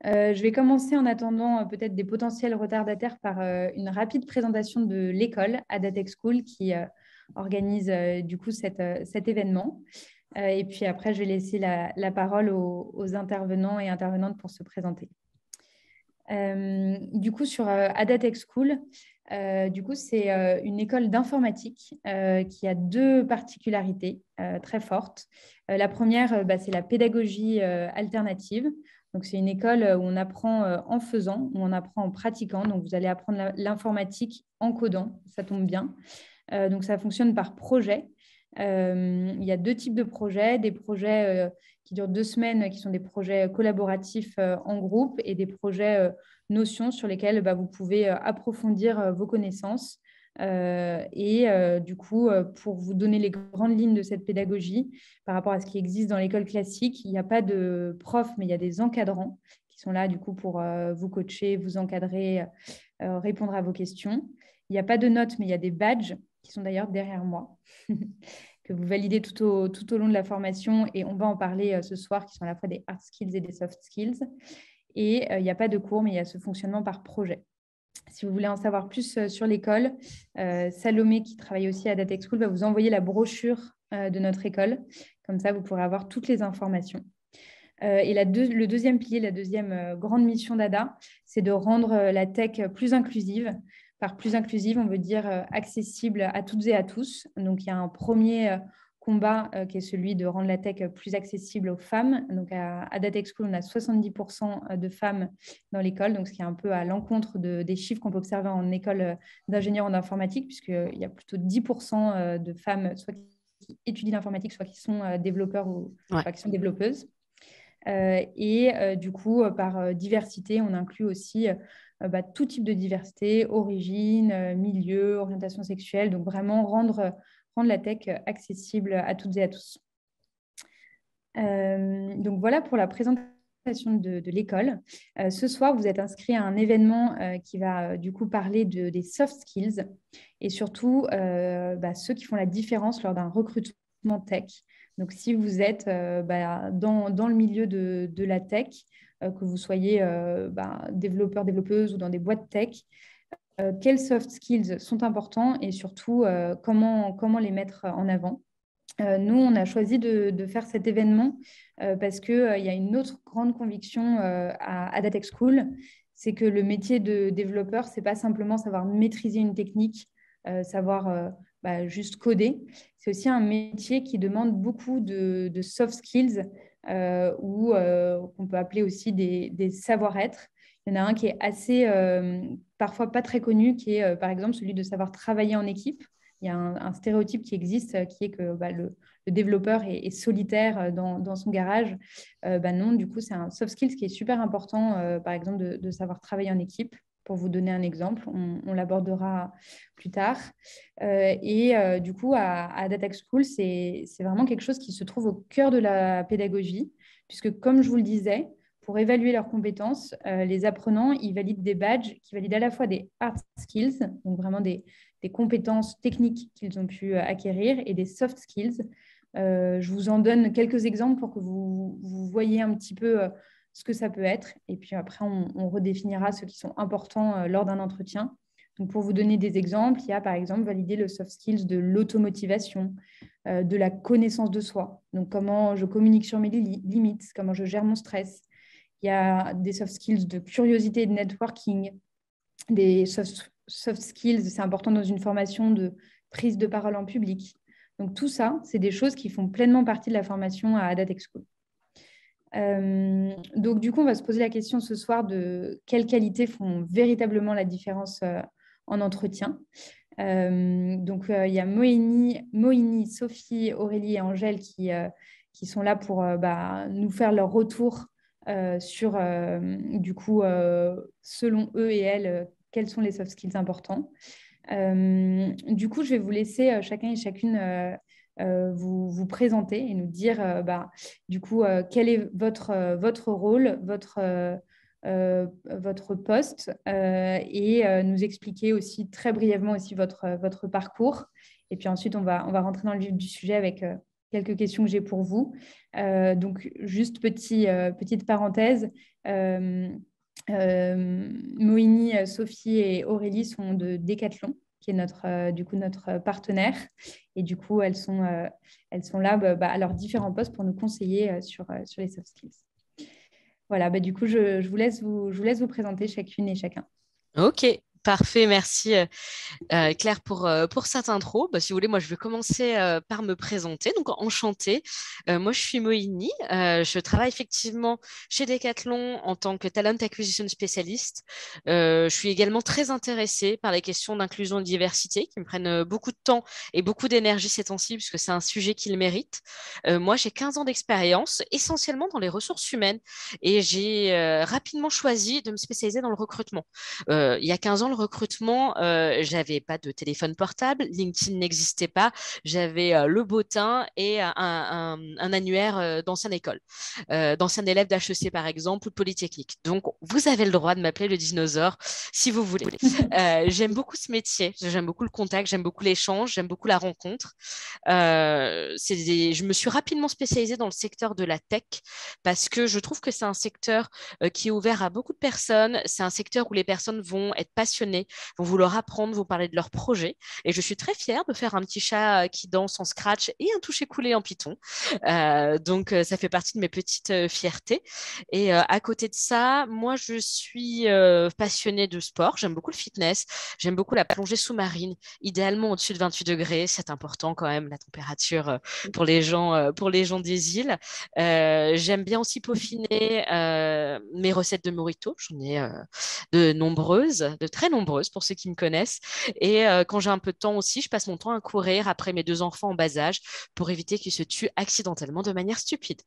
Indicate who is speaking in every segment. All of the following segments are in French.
Speaker 1: Je vais commencer en attendant peut-être des potentiels retardataires par une rapide présentation de l'école Adatech School qui organise du coup cet événement. Et puis après, je vais laisser la parole aux intervenants et intervenantes pour se présenter. Du coup, sur Adatech School, c'est une école d'informatique qui a deux particularités très fortes. La première, c'est la pédagogie alternative. Donc, c'est une école où on apprend en faisant, où on apprend en pratiquant. Donc, vous allez apprendre l'informatique en codant, ça tombe bien. Donc, ça fonctionne par projet. Il y a deux types de projets, des projets qui durent 2 semaines, qui sont des projets collaboratifs en groupe et des projets notions sur lesquelles vous pouvez approfondir vos connaissances. Du coup, pour vous donner les grandes lignes de cette pédagogie par rapport à ce qui existe dans l'école classique, il n'y a pas de prof, mais il y a des encadrants qui sont là du coup pour vous coacher, vous encadrer, répondre à vos questions. Il n'y a pas de notes, mais il y a des badges qui sont d'ailleurs derrière moi, que vous validez tout au long de la formation. Et on va en parler ce soir, qui sont à la fois des hard skills et des soft skills. Et il n'y a pas de cours, mais il y a ce fonctionnement par projet. Si vous voulez en savoir plus sur l'école, Salomé, qui travaille aussi à Adatech School, va vous envoyer la brochure de notre école. Comme ça, vous pourrez avoir toutes les informations. Et le deuxième pilier, la deuxième grande mission d'ADA, c'est de rendre la tech plus inclusive. Par plus inclusive, on veut dire accessible à toutes et à tous. Donc, il y a un premier combat qui est celui de rendre la tech plus accessible aux femmes. Donc, à Adatech School, on a 70% de femmes dans l'école, donc ce qui est un peu à l'encontre des chiffres qu'on peut observer en école d'ingénieurs en informatique, puisqu'il y a plutôt 10% de femmes, soit qui étudient l'informatique, soit qui sont développeurs ou soit qui sont développeuses. Du coup, par diversité, on inclut aussi tout type de diversité, origine, milieu, orientation sexuelle. Donc, vraiment rendre la tech accessible à toutes et à tous. Donc, voilà pour la présentation de l'école. Ce soir, vous êtes inscrit à un événement qui va du coup parler des soft skills et surtout ceux qui font la différence lors d'un recrutement tech. Donc, si vous êtes dans le milieu de la tech, que vous soyez développeur, développeuse ou dans des boîtes tech, quels soft skills sont importants et surtout comment les mettre en avant. Nous, on a choisi de faire cet événement parce qu'il y a une autre grande conviction à Adatech School, c'est que le métier de développeur, ce n'est pas simplement savoir maîtriser une technique, savoir juste coder. C'est aussi un métier qui demande beaucoup de soft skills ou qu'on peut appeler aussi des savoir-être. Il y en a un qui est assez, parfois pas très connu, qui est par exemple celui de savoir travailler en équipe. Il y a un stéréotype qui existe, qui est que le développeur est solitaire dans son garage. Non, du coup, c'est un soft skills qui est super important, par exemple, de savoir travailler en équipe. Pour vous donner un exemple, on l'abordera plus tard. Du coup, à Adatech School, c'est vraiment quelque chose qui se trouve au cœur de la pédagogie, puisque comme je vous le disais, pour évaluer leurs compétences, les apprenants, ils valident des badges qui valident à la fois des hard skills, donc vraiment des compétences techniques qu'ils ont pu acquérir, et des soft skills. Je vous en donne quelques exemples pour que vous voyez un petit peu ce que ça peut être. Et puis après, on redéfinira ceux qui sont importants lors d'un entretien. Donc, pour vous donner des exemples, il y a par exemple valider le soft skills de l'automotivation, de la connaissance de soi. Donc, comment je communique sur mes limites, comment je gère mon stress. Il y a des soft skills de curiosité et de networking, des soft skills, c'est important dans une formation de prise de parole en public. Donc, tout ça, c'est des choses qui font pleinement partie de la formation à Adatech School. Donc, du coup, on va se poser la question ce soir de quelles qualités font véritablement la différence en entretien. Il y a Moïni, Sophie, Aurélie et Angèle qui sont là pour nous faire leur retour sur, selon eux et elles, quels sont les soft skills importants. Du coup, je vais vous laisser chacun et chacune vous présenter et nous dire quel est votre rôle, votre poste et nous expliquer aussi très brièvement aussi votre parcours. Et puis ensuite, on va rentrer dans le vif du sujet avec quelques questions que j'ai pour vous. Donc, juste petite parenthèse. Moïni, Sophie et Aurélie sont de Decathlon, qui est notre partenaire. Et du coup, elles sont là à leurs différents postes pour nous conseiller sur les soft skills. Voilà, du coup, je vous laisse vous présenter chacune et chacun.
Speaker 2: Ok, parfait, merci. Claire pour cette intro. Bah, si vous voulez, moi je vais commencer par me présenter. Donc enchantée. Moi je suis Moïni. Je travaille effectivement chez Decathlon en tant que Talent Acquisition Specialist. Je suis également très intéressée par les questions d'inclusion et de diversité qui me prennent beaucoup de temps et beaucoup d'énergie ces temps-ci puisque c'est un sujet qui le mérite. Moi j'ai 15 ans d'expérience essentiellement dans les ressources humaines et j'ai rapidement choisi de me spécialiser dans le recrutement. Il y a 15 ans, le recrutement, j'avais pas de téléphone portable, LinkedIn n'existait pas, j'avais le beau teint et un annuaire d'ancienne école, d'ancien élève d'HEC par exemple ou de Polytechnique. Donc, vous avez le droit de m'appeler le dinosaure si vous voulez. J'aime beaucoup ce métier, j'aime beaucoup le contact, j'aime beaucoup l'échange, j'aime beaucoup la rencontre. Je me suis rapidement spécialisée dans le secteur de la tech parce que je trouve que c'est un secteur qui est ouvert à beaucoup de personnes. C'est un secteur où les personnes vont être passionnées, vont vouloir apprendre, vous parler de leurs projets. Et je suis très fière de faire un petit chat qui danse en Scratch et un toucher-coulé en Python. Donc, ça fait partie de mes petites fiertés. Et à côté de ça, moi, je suis passionnée de sport. J'aime beaucoup le fitness. J'aime beaucoup la plongée sous-marine, idéalement au-dessus de 28 degrés. C'est important quand même, la température pour les gens des îles. J'aime bien aussi peaufiner mes recettes de Morito. J'en ai de très nombreuses pour ceux qui me connaissent. Et quand j'ai un peu de temps aussi, je passe mon temps à courir après mes 2 enfants en bas âge pour éviter qu'ils se tuent accidentellement de manière stupide.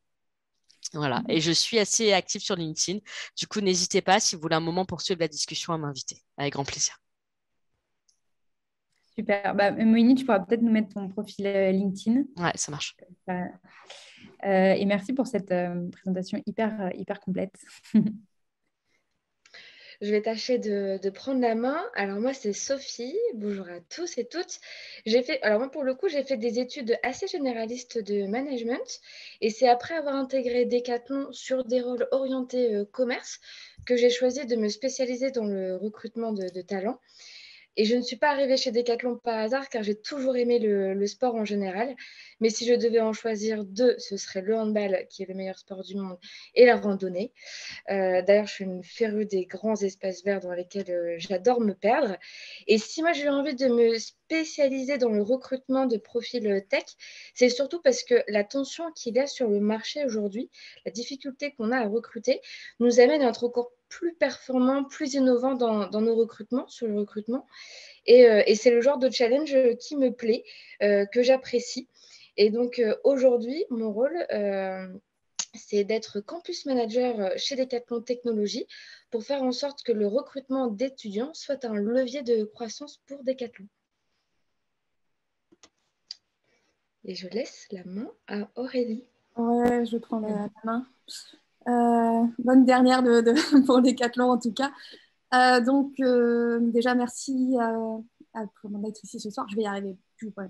Speaker 2: Voilà. Et je suis assez active sur LinkedIn. Du coup, n'hésitez pas, si vous voulez un moment pour suivre la discussion, à m'inviter. Avec grand plaisir.
Speaker 1: Super. Moïni, tu pourras peut-être nous mettre ton profil LinkedIn.
Speaker 2: Ouais, ça marche.
Speaker 1: Et merci pour cette présentation hyper complète.
Speaker 3: Je vais tâcher de prendre la main. Alors moi, c'est Sophie. Bonjour à tous et toutes. Alors moi, pour le coup, j'ai fait des études assez généralistes de management. Et c'est après avoir intégré Decathlon sur des rôles orientés commerce que j'ai choisi de me spécialiser dans le recrutement de talents. Et je ne suis pas arrivée chez Decathlon par hasard car j'ai toujours aimé le sport en général. Mais si je devais en choisir deux, ce serait le handball, qui est le meilleur sport du monde, et la randonnée. D'ailleurs, je suis une férue des grands espaces verts dans lesquels j'adore me perdre. Et si moi, j'ai eu envie de me spécialiser dans le recrutement de profils tech, c'est surtout parce que la tension qu'il y a sur le marché aujourd'hui, la difficulté qu'on a à recruter, nous amène à être encore plus performants, plus innovants dans nos recrutements, sur le recrutement. Et c'est le genre de challenge qui me plaît, que j'apprécie. Et donc, aujourd'hui, mon rôle, c'est d'être campus manager chez Decathlon Technologies pour faire en sorte que le recrutement d'étudiants soit un levier de croissance pour Decathlon. Et je laisse la main à Aurélie.
Speaker 4: Ouais, je prends la main. Bonne dernière pour Decathlon en tout cas. Déjà, merci pour d'être ici ce soir. Je vais y arriver. Ouais.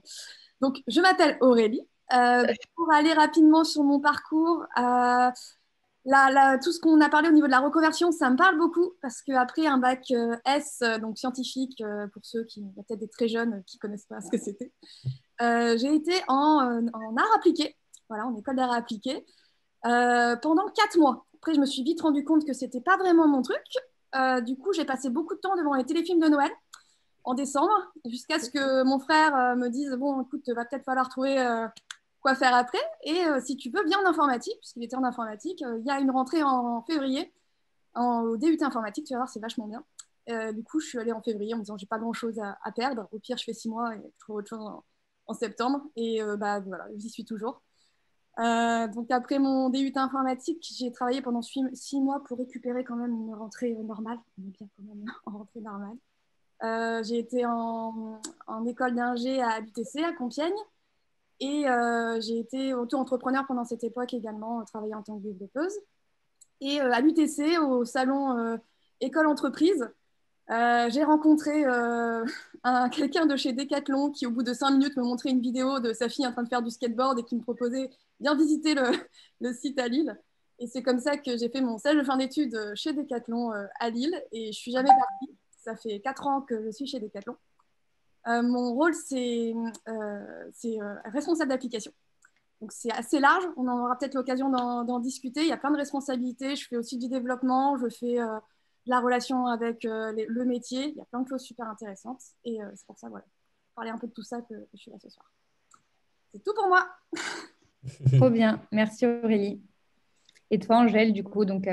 Speaker 4: Donc, je m'appelle Aurélie. Pour aller rapidement sur mon parcours, tout ce qu'on a parlé au niveau de la reconversion, ça me parle beaucoup parce qu'après un bac S, donc scientifique, pour ceux qui, il y a peut-être des très jeunes qui ne connaissent pas ce que c'était, j'ai été en art appliqué, voilà, en école d'art appliqué, pendant 4 mois. Après, je me suis vite rendu compte que ce n'était pas vraiment mon truc. Du coup, j'ai passé beaucoup de temps devant les téléfilms de Noël en décembre, jusqu'à ce que mon frère me dise, bon, écoute, va peut-être falloir trouver quoi faire après. Et si tu veux, viens en informatique, puisqu'il était en informatique. Il y a une rentrée en février au DUT informatique, tu vas voir, c'est vachement bien. Du coup, je suis allée en février en me disant, j'ai pas grand-chose à perdre. Au pire, je fais 6 mois et je trouve autre chose en septembre. Et voilà, j'y suis toujours. Donc après mon DUT informatique, j'ai travaillé pendant 6 mois pour récupérer quand même une rentrée normale. On est bien quand même en rentrée normale. J'ai été en école d'ingé à l'UTC à Compiègne et j'ai été auto-entrepreneur pendant cette époque également, travaillé en tant que développeuse. Et à l'UTC, au salon École Entreprise, J'ai rencontré quelqu'un de chez Decathlon qui, au bout de 5 minutes, me montrait une vidéo de sa fille en train de faire du skateboard et qui me proposait bien visiter le site à Lille. Et c'est comme ça que j'ai fait mon stage de fin d'études chez Decathlon à Lille et je suis jamais partie. Ça fait 4 ans que je suis chez Decathlon. Mon rôle, c'est responsable d'application. Donc, c'est assez large. On en aura peut-être l'occasion d'en discuter. Il y a plein de responsabilités. Je fais aussi du développement. Je fais de la relation avec le métier. Il y a plein de choses super intéressantes. Et c'est pour ça, voilà, parler un peu de tout ça que je suis là ce soir. C'est tout pour moi.
Speaker 1: Trop bien. Merci Aurélie. Et toi, Angèle, du coup, donc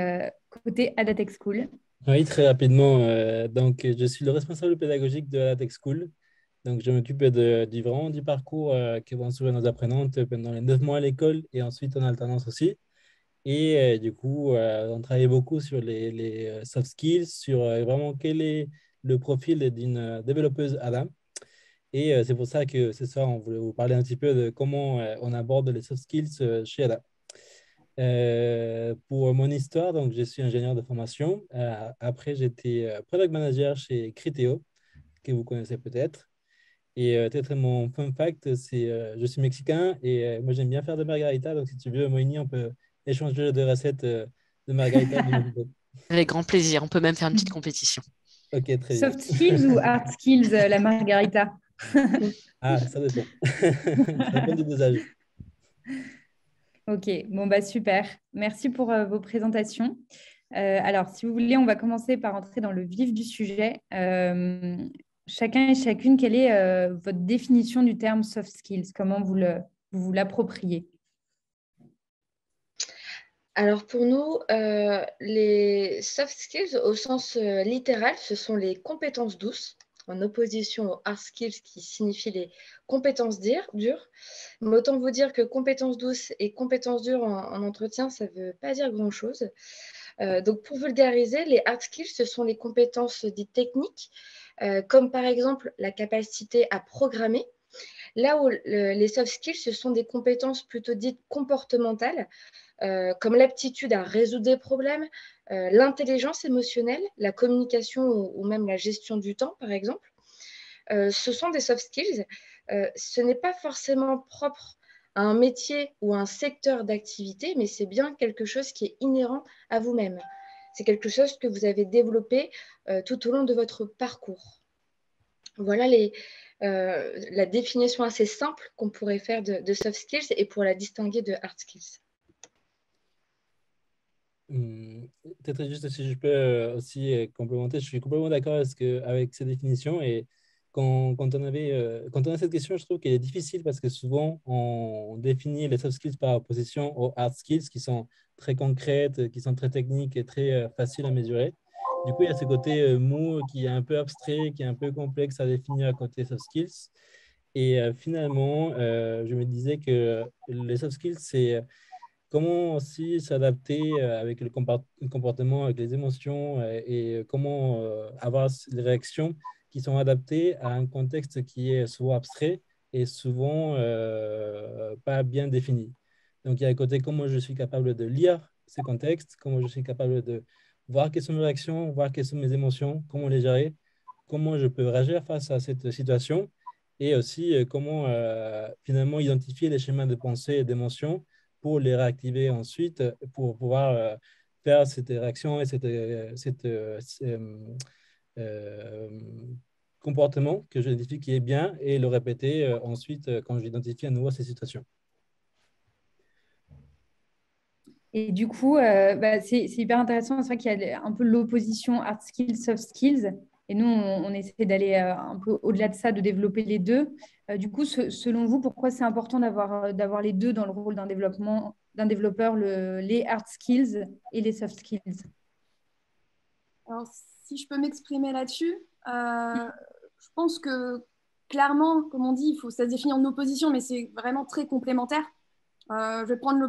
Speaker 1: côté Adatech School.
Speaker 5: Oui, très rapidement. Donc, je suis le responsable pédagogique de la Tech School. Donc, je m'occupe vraiment du parcours que vont suivre nos apprenantes pendant les 9 mois à l'école et ensuite en alternance aussi. Et du coup, on travaille beaucoup sur les soft skills, sur vraiment quel est le profil d'une développeuse ADA. Et c'est pour ça que ce soir, on voulait vous parler un petit peu de comment on aborde les soft skills chez ADA. Pour mon histoire, donc, je suis ingénieur de formation. Après, j'étais product manager chez Criteo, que vous connaissez peut-être. Et peut-être mon fun fact, c'est je suis mexicain et moi, j'aime bien faire de margarita. Donc, si tu veux, Moïni, on peut échanger de recettes de margarita de Mexico.
Speaker 2: Avec grand plaisir. On peut même faire une petite compétition.
Speaker 5: Ok, très bien.
Speaker 1: Soft skills ou hard skills, la margarita?
Speaker 5: Ah, ça dépend. Ça dépend du dosage.
Speaker 1: Ok, bon bah super. Merci pour vos présentations. Alors, si vous voulez, on va commencer par entrer dans le vif du sujet. Chacun et chacune, quelle est votre définition du terme soft skills? Comment vous l'appropriez?
Speaker 3: Alors pour nous, les soft skills au sens littéral, ce sont les compétences douces, en opposition aux hard skills qui signifient les compétences dures. Mais autant vous dire que compétences douces et compétences dures en entretien, ça ne veut pas dire grand-chose. Donc pour vulgariser, les hard skills, ce sont les compétences dites techniques, comme par exemple la capacité à programmer. Là où les soft skills, ce sont des compétences plutôt dites comportementales, comme l'aptitude à résoudre des problèmes, l'intelligence émotionnelle, la communication ou même la gestion du temps, par exemple. Ce sont des soft skills. Ce n'est pas forcément propre à un métier ou à un secteur d'activité, mais c'est bien quelque chose qui est inhérent à vous-même. C'est quelque chose que vous avez développé tout au long de votre parcours. Voilà la définition assez simple qu'on pourrait faire de soft skills et pour la distinguer de hard skills.
Speaker 5: Peut-être juste si je peux aussi complémenter, je suis complètement d'accord avec ces définitions et quand on a cette question, je trouve qu'elle est difficile parce que souvent on définit les soft skills par opposition aux hard skills qui sont très concrètes, qui sont très techniques et très faciles à mesurer. Du coup, il y a ce côté mou qui est un peu abstrait, qui est un peu complexe à définir à côté soft skills. Et finalement, je me disais que les soft skills, c'est comment aussi s'adapter avec le comportement, avec les émotions et comment avoir les réactions qui sont adaptées à un contexte qui est souvent abstrait et souvent pas bien défini. Donc, il y a un côté comment je suis capable de lire ces contextes, comment je suis capable de voir quelles sont mes réactions, voir quelles sont mes émotions, comment les gérer, comment je peux réagir face à cette situation et aussi comment finalement identifier les schémas de pensée et d'émotion pour les réactiver ensuite, pour pouvoir faire cette réaction et euh, comportement que j'identifie qui est bien et le répéter ensuite quand j'identifie à nouveau ces situations.
Speaker 1: Et du coup, bah, c'est hyper intéressant. C'est vrai qu'il y a un peu l'opposition hard skills, soft skills. Et nous, on essaie d'aller un peu au-delà de ça, de développer les deux. Du coup, selon vous, pourquoi c'est important d'avoir les deux dans le rôle d'un développeur, les hard skills et les soft skills?
Speaker 4: Alors, si je peux m'exprimer là-dessus, je pense que clairement, comme on dit, ça se définit en opposition, mais c'est vraiment très complémentaire. Je vais prendre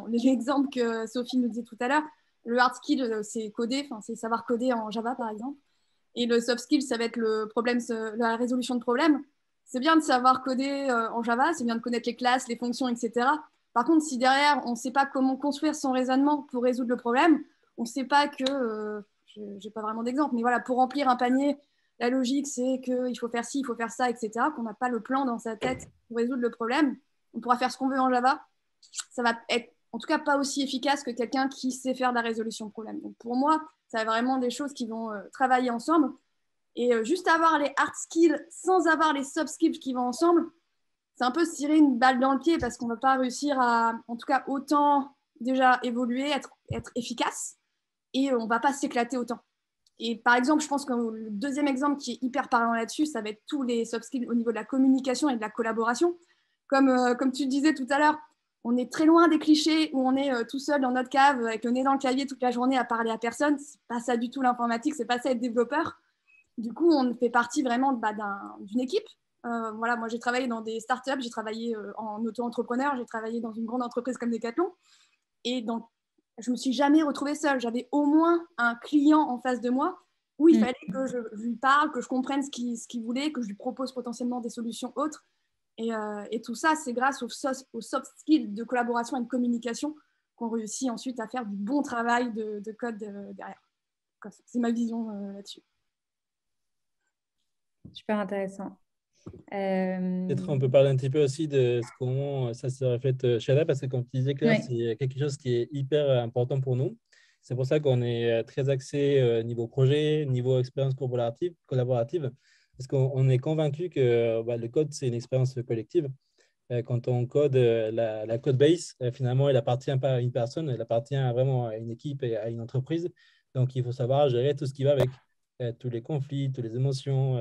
Speaker 4: l'exemple que Sophie nous disait tout à l'heure. Le hard skill, c'est coder, c'est savoir coder en Java, par exemple. Et le soft skill, ça va être la résolution de problèmes. C'est bien de savoir coder en Java, c'est bien de connaître les classes, les fonctions, etc. Par contre, si derrière, on ne sait pas comment construire son raisonnement pour résoudre le problème, on ne sait pas que, n'ai pas vraiment d'exemple. Mais voilà, pour remplir un panier, la logique, c'est qu'il faut faire ci, il faut faire ça, etc. Qu'on n'a pas le plan dans sa tête pour résoudre le problème. On pourra faire ce qu'on veut en Java. Ça va être, en tout cas, pas aussi efficace que quelqu'un qui sait faire de la résolution de problème. Donc, pour moi, c'est vraiment des choses qui vont travailler ensemble. Et juste avoir les hard skills sans avoir les soft skills qui vont ensemble, c'est un peu se tirer une balle dans le pied parce qu'on ne va pas réussir à, en tout cas, autant déjà évoluer, être efficace, et on ne va pas s'éclater autant. Et par exemple, je pense que le deuxième exemple qui est hyper parlant là-dessus, ça va être tous les soft skills au niveau de la communication et de la collaboration. Comme tu disais tout à l'heure, on est très loin des clichés où on est tout seul dans notre cave avec le nez dans le clavier toute la journée à parler à personne. C'est pas ça du tout l'informatique, c'est pas ça être développeur. Du coup, on fait partie vraiment d'une équipe. Voilà, moi, j'ai travaillé dans des startups, j'ai travaillé en auto-entrepreneur, j'ai travaillé dans une grande entreprise comme Decathlon. Et je ne me suis jamais retrouvée seule. J'avais au moins un client en face de moi où il fallait que je lui parle, que je comprenne ce qu'il voulait, que je lui propose potentiellement des solutions autres. Et tout ça, c'est grâce aux soft skills de collaboration et de communication qu'on réussit ensuite à faire du bon travail de code derrière. C'est ma vision là-dessus.
Speaker 1: Super intéressant.
Speaker 5: Peut-être on peut parler un petit peu aussi de comment ça se reflète chez Ada, parce que comme tu disais, Claire, c'est quelque chose qui est hyper important pour nous. C'est pour ça qu'on est très axé niveau projet, niveau expérience collaborative, parce qu'on est convaincu que le code, c'est une expérience collective. Quand on code la code base, finalement, elle appartient pas à une personne, elle appartient vraiment à une équipe et à une entreprise. Donc, il faut savoir gérer tout ce qui va avec, tous les conflits, toutes les émotions,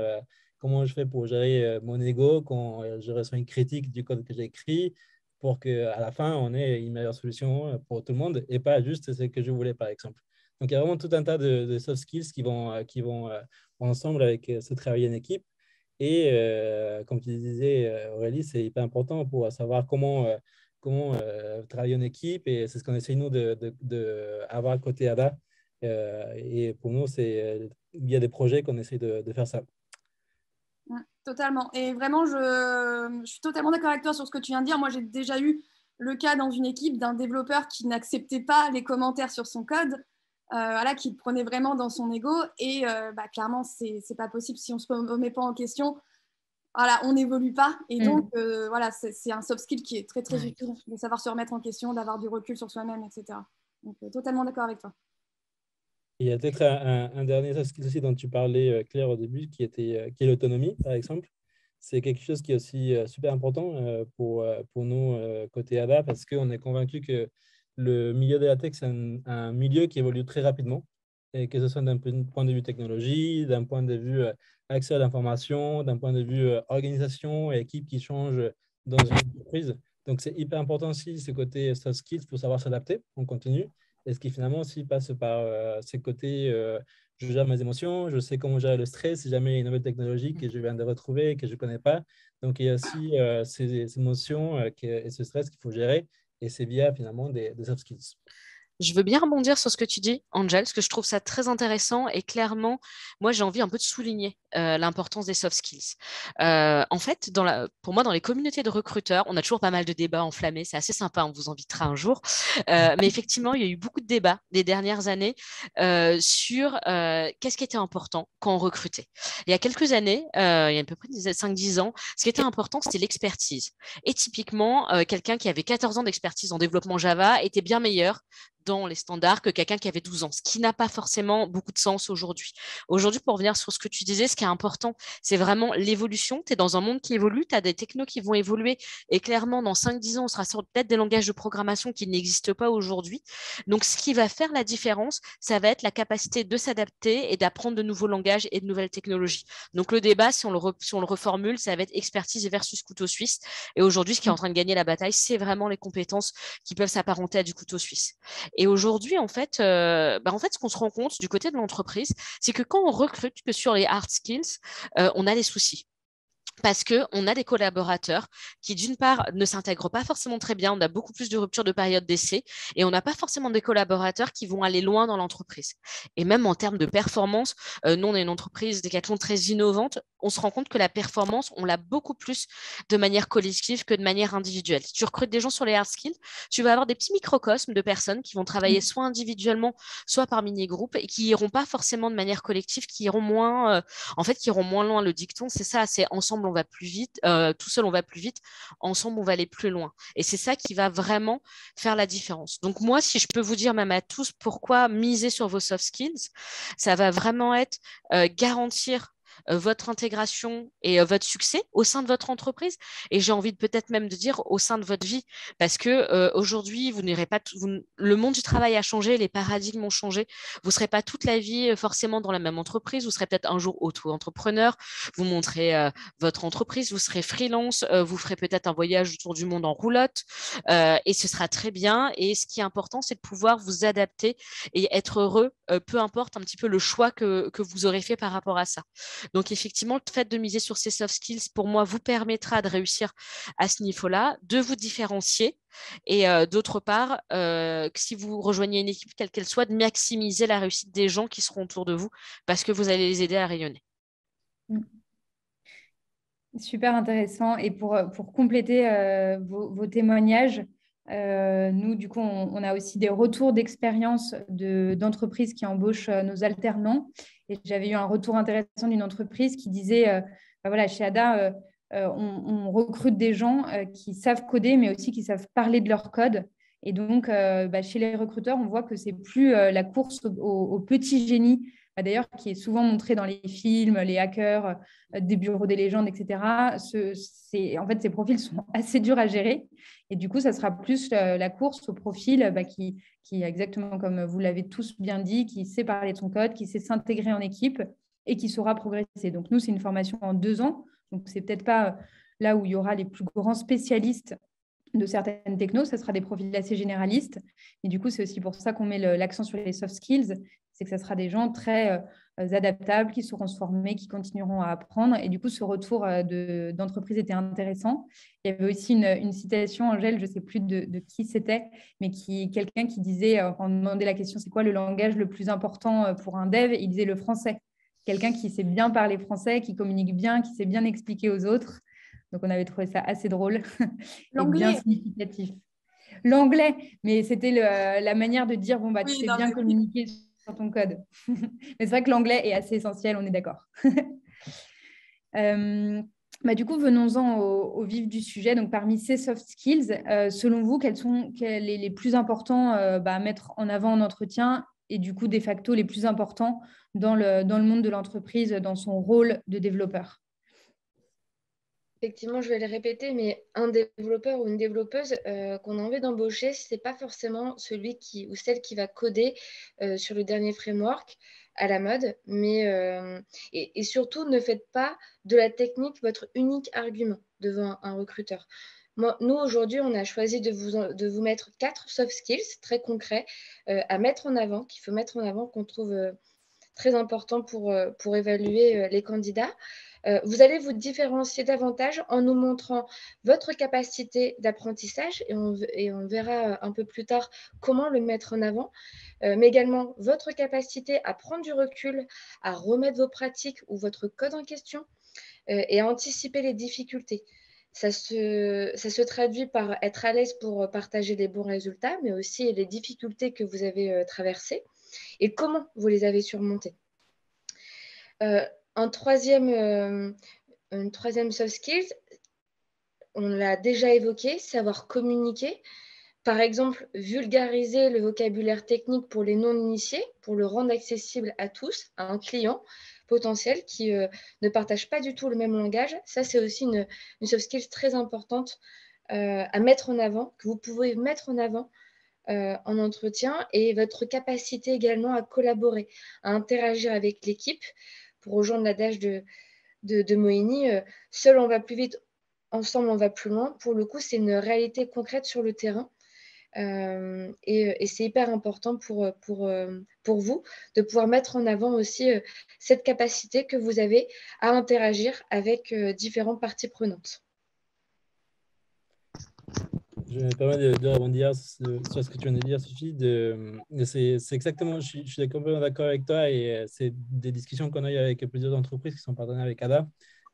Speaker 5: comment je fais pour gérer mon ego quand je reçois une critique du code que j'ai écrit, pour qu'à la fin, on ait une meilleure solution pour tout le monde et pas juste ce que je voulais, par exemple. Donc, il y a vraiment tout un tas de soft skills qui vont ensemble avec ce travail en équipe. Et comme tu disais, Aurélie, c'est hyper important pour savoir comment travailler en équipe. Et c'est ce qu'on essaie, nous, d'avoir côté ADA. Et pour nous, il y a des projets qu'on essaie de faire ça.
Speaker 4: Totalement. Et vraiment, je suis totalement d'accord avec toi sur ce que tu viens de dire. Moi, j'ai déjà eu le cas dans une équipe d'un développeur qui n'acceptait pas les commentaires sur son code, qui le prenait vraiment dans son ego. Et clairement, c'est pas possible si on ne se remet pas en question. Voilà, on n'évolue pas. Et donc, c'est un soft skill qui est très, très utile de savoir se remettre en question, d'avoir du recul sur soi-même, etc. Donc, totalement d'accord avec toi.
Speaker 5: Il y a peut-être un dernier soft skill aussi dont tu parlais, Claire, au début, qui est l'autonomie, par exemple. C'est quelque chose qui est aussi super important pour nous, côté ADA, parce qu'on est convaincu que le milieu de la tech, c'est un milieu qui évolue très rapidement, et que ce soit d'un point de vue technologie, d'un point de vue accès à l'information, d'un point de vue organisation et équipe qui change dans une entreprise. Donc, c'est hyper important aussi ce côté soft skills pour savoir s'adapter en continu. Et ce qui finalement aussi passe par ces côtés, je gère mes émotions, je sais comment gérer le stress si jamais il y a une nouvelle technologie que je viens de retrouver, que je ne connais pas. Donc, il y a aussi ces émotions et ce stress qu'il faut gérer. Et c'est via finalement des soft skills.
Speaker 2: Je veux bien rebondir sur ce que tu dis, Angel, parce que je trouve ça très intéressant et clairement, moi, j'ai envie un peu de souligner l'importance des soft skills. En fait, pour moi, dans les communautés de recruteurs, on a toujours pas mal de débats enflammés. C'est assez sympa, on vous invitera un jour. Mais effectivement, il y a eu beaucoup de débats des dernières années sur qu'est-ce qui était important quand on recrutait. Il y a quelques années, il y a à peu près 5-10 ans, ce qui était important, c'était l'expertise. Et typiquement, quelqu'un qui avait 14 ans d'expertise en développement Java était bien meilleur dans les standards que quelqu'un qui avait 12 ans, ce qui n'a pas forcément beaucoup de sens aujourd'hui. Aujourd'hui, pour revenir sur ce que tu disais, ce qui est important, c'est vraiment l'évolution. Tu es dans un monde qui évolue, tu as des technos qui vont évoluer et clairement, dans 5-10 ans, on sera sur peut-être des langages de programmation qui n'existent pas aujourd'hui. Donc, ce qui va faire la différence, ça va être la capacité de s'adapter et d'apprendre de nouveaux langages et de nouvelles technologies. Donc, le débat, si on le reformule, ça va être expertise versus couteau suisse. Et aujourd'hui, ce qui est en train de gagner la bataille, c'est vraiment les compétences qui peuvent s'apparenter à du couteau suisse. Et aujourd'hui, en fait, ce qu'on se rend compte du côté de l'entreprise, c'est que quand on recrute que sur les hard skills, on a des soucis. Parce qu'on a des collaborateurs qui, d'une part, ne s'intègrent pas forcément très bien. On a beaucoup plus de ruptures de période d'essai et on n'a pas forcément des collaborateurs qui vont aller loin dans l'entreprise. Et même en termes de performance, nous, on est une entreprise Decathlon très innovante. On se rend compte que la performance, on l'a beaucoup plus de manière collective que de manière individuelle. Si tu recrutes des gens sur les hard skills, tu vas avoir des petits microcosmes de personnes qui vont travailler soit individuellement, soit par mini-groupes et qui iront pas forcément de manière collective, qui iront moins, qui iront moins loin. Le dicton, c'est ça, c'est ensemble on va plus vite, tout seul on va plus vite, ensemble on va aller plus loin. Et c'est ça qui va vraiment faire la différence. Donc moi, si je peux vous dire même à tous pourquoi miser sur vos soft skills, ça va vraiment être garantir votre intégration et votre succès au sein de votre entreprise et j'ai envie de peut-être même de dire au sein de votre vie parce que aujourd'hui vous n'irez pas le monde du travail a changé, les paradigmes ont changé, vous serez pas toute la vie forcément dans la même entreprise, vous serez peut-être un jour auto-entrepreneur, vous montrez votre entreprise, vous serez freelance, vous ferez peut-être un voyage autour du monde en roulotte et ce sera très bien et ce qui est important c'est de pouvoir vous adapter et être heureux peu importe un petit peu le choix que vous aurez fait par rapport à ça. Donc, effectivement, le fait de miser sur ces soft skills, pour moi, vous permettra de réussir à ce niveau-là, de vous différencier et d'autre part, que si vous rejoignez une équipe, quelle qu'elle soit, de maximiser la réussite des gens qui seront autour de vous parce que vous allez les aider à rayonner.
Speaker 1: Super intéressant. Et pour compléter vos témoignages, nous, du coup, on a aussi des retours d'expérience d'entreprises qui embauchent nos alternants. Et j'avais eu un retour intéressant d'une entreprise qui disait, voilà, chez Ada, on recrute des gens qui savent coder, mais aussi qui savent parler de leur code. Et donc, chez les recruteurs, on voit que c'est plus la course au petit génie, d'ailleurs, qui est souvent montré dans les films, les hackers, des bureaux des légendes, etc. En fait, ces profils sont assez durs à gérer. Et du coup, ça sera plus la course au profil qui, exactement comme vous l'avez tous bien dit, qui sait parler de son code, qui sait s'intégrer en équipe et qui saura progresser. Donc, nous, c'est une formation en 2 ans. Donc, c'est peut-être pas là où il y aura les plus grands spécialistes de certaines technos, ça sera des profils assez généralistes. Et du coup, c'est aussi pour ça qu'on met l'accent sur les soft skills, c'est que ça sera des gens très adaptables, qui sauront se former, qui continueront à apprendre. Et du coup, ce retour d'entreprise était intéressant. Il y avait aussi une citation, Angèle, je ne sais plus de qui c'était, mais quelqu'un qui disait, quand on demandait la question, c'est quoi le langage le plus important pour un dev, il disait le français. Quelqu'un qui sait bien parler français, qui communique bien, qui sait bien expliquer aux autres. Donc, on avait trouvé ça assez drôle et bien significatif. L'anglais, mais c'était la manière de dire, bon, tu sais bien communiquer sur ton code. Mais c'est vrai que l'anglais est assez essentiel, on est d'accord. Du coup, venons-en au vif du sujet. Donc, parmi ces soft skills, selon vous, quels sont les plus importants à mettre en avant en entretien et du coup, de facto, les plus importants dans le monde de l'entreprise, dans son rôle de développeur?
Speaker 3: Effectivement, je vais le répéter, mais un développeur ou une développeuse qu'on a envie d'embaucher, ce n'est pas forcément celui ou celle qui va coder sur le dernier framework à la mode, mais et surtout, ne faites pas de la technique votre unique argument devant un recruteur. Nous, aujourd'hui, on a choisi de vous mettre 4 soft skills très concrets à mettre en avant, qu'il faut mettre en avant, qu'on trouve très important pour évaluer les candidats. Vous allez vous différencier davantage en nous montrant votre capacité d'apprentissage et on verra un peu plus tard comment le mettre en avant, mais également votre capacité à prendre du recul, à remettre vos pratiques ou votre code en question et à anticiper les difficultés. Ça se traduit par être à l'aise pour partager les bons résultats, mais aussi les difficultés que vous avez traversées et comment vous les avez surmontées. Une troisième soft skills, on l'a déjà évoqué, savoir communiquer. Par exemple, vulgariser le vocabulaire technique pour les non-initiés, pour le rendre accessible à tous, à un client potentiel qui ne partage pas du tout le même langage. Ça, c'est aussi une soft skills très importante à mettre en avant, que vous pouvez mettre en avant en entretien, et votre capacité également à collaborer, à interagir avec l'équipe. Pour rejoindre l'adage de Moini, seul on va plus vite, ensemble on va plus loin. Pour le coup, c'est une réalité concrète sur le terrain. Et c'est hyper important pour vous de pouvoir mettre en avant aussi cette capacité que vous avez à interagir avec différentes parties prenantes.
Speaker 5: Je me permets de rebondir sur ce que tu viens de dire, Sophie. C'est exactement, je suis complètement d'accord avec toi et c'est des discussions qu'on a eues avec plusieurs entreprises qui sont partenaires avec ADA.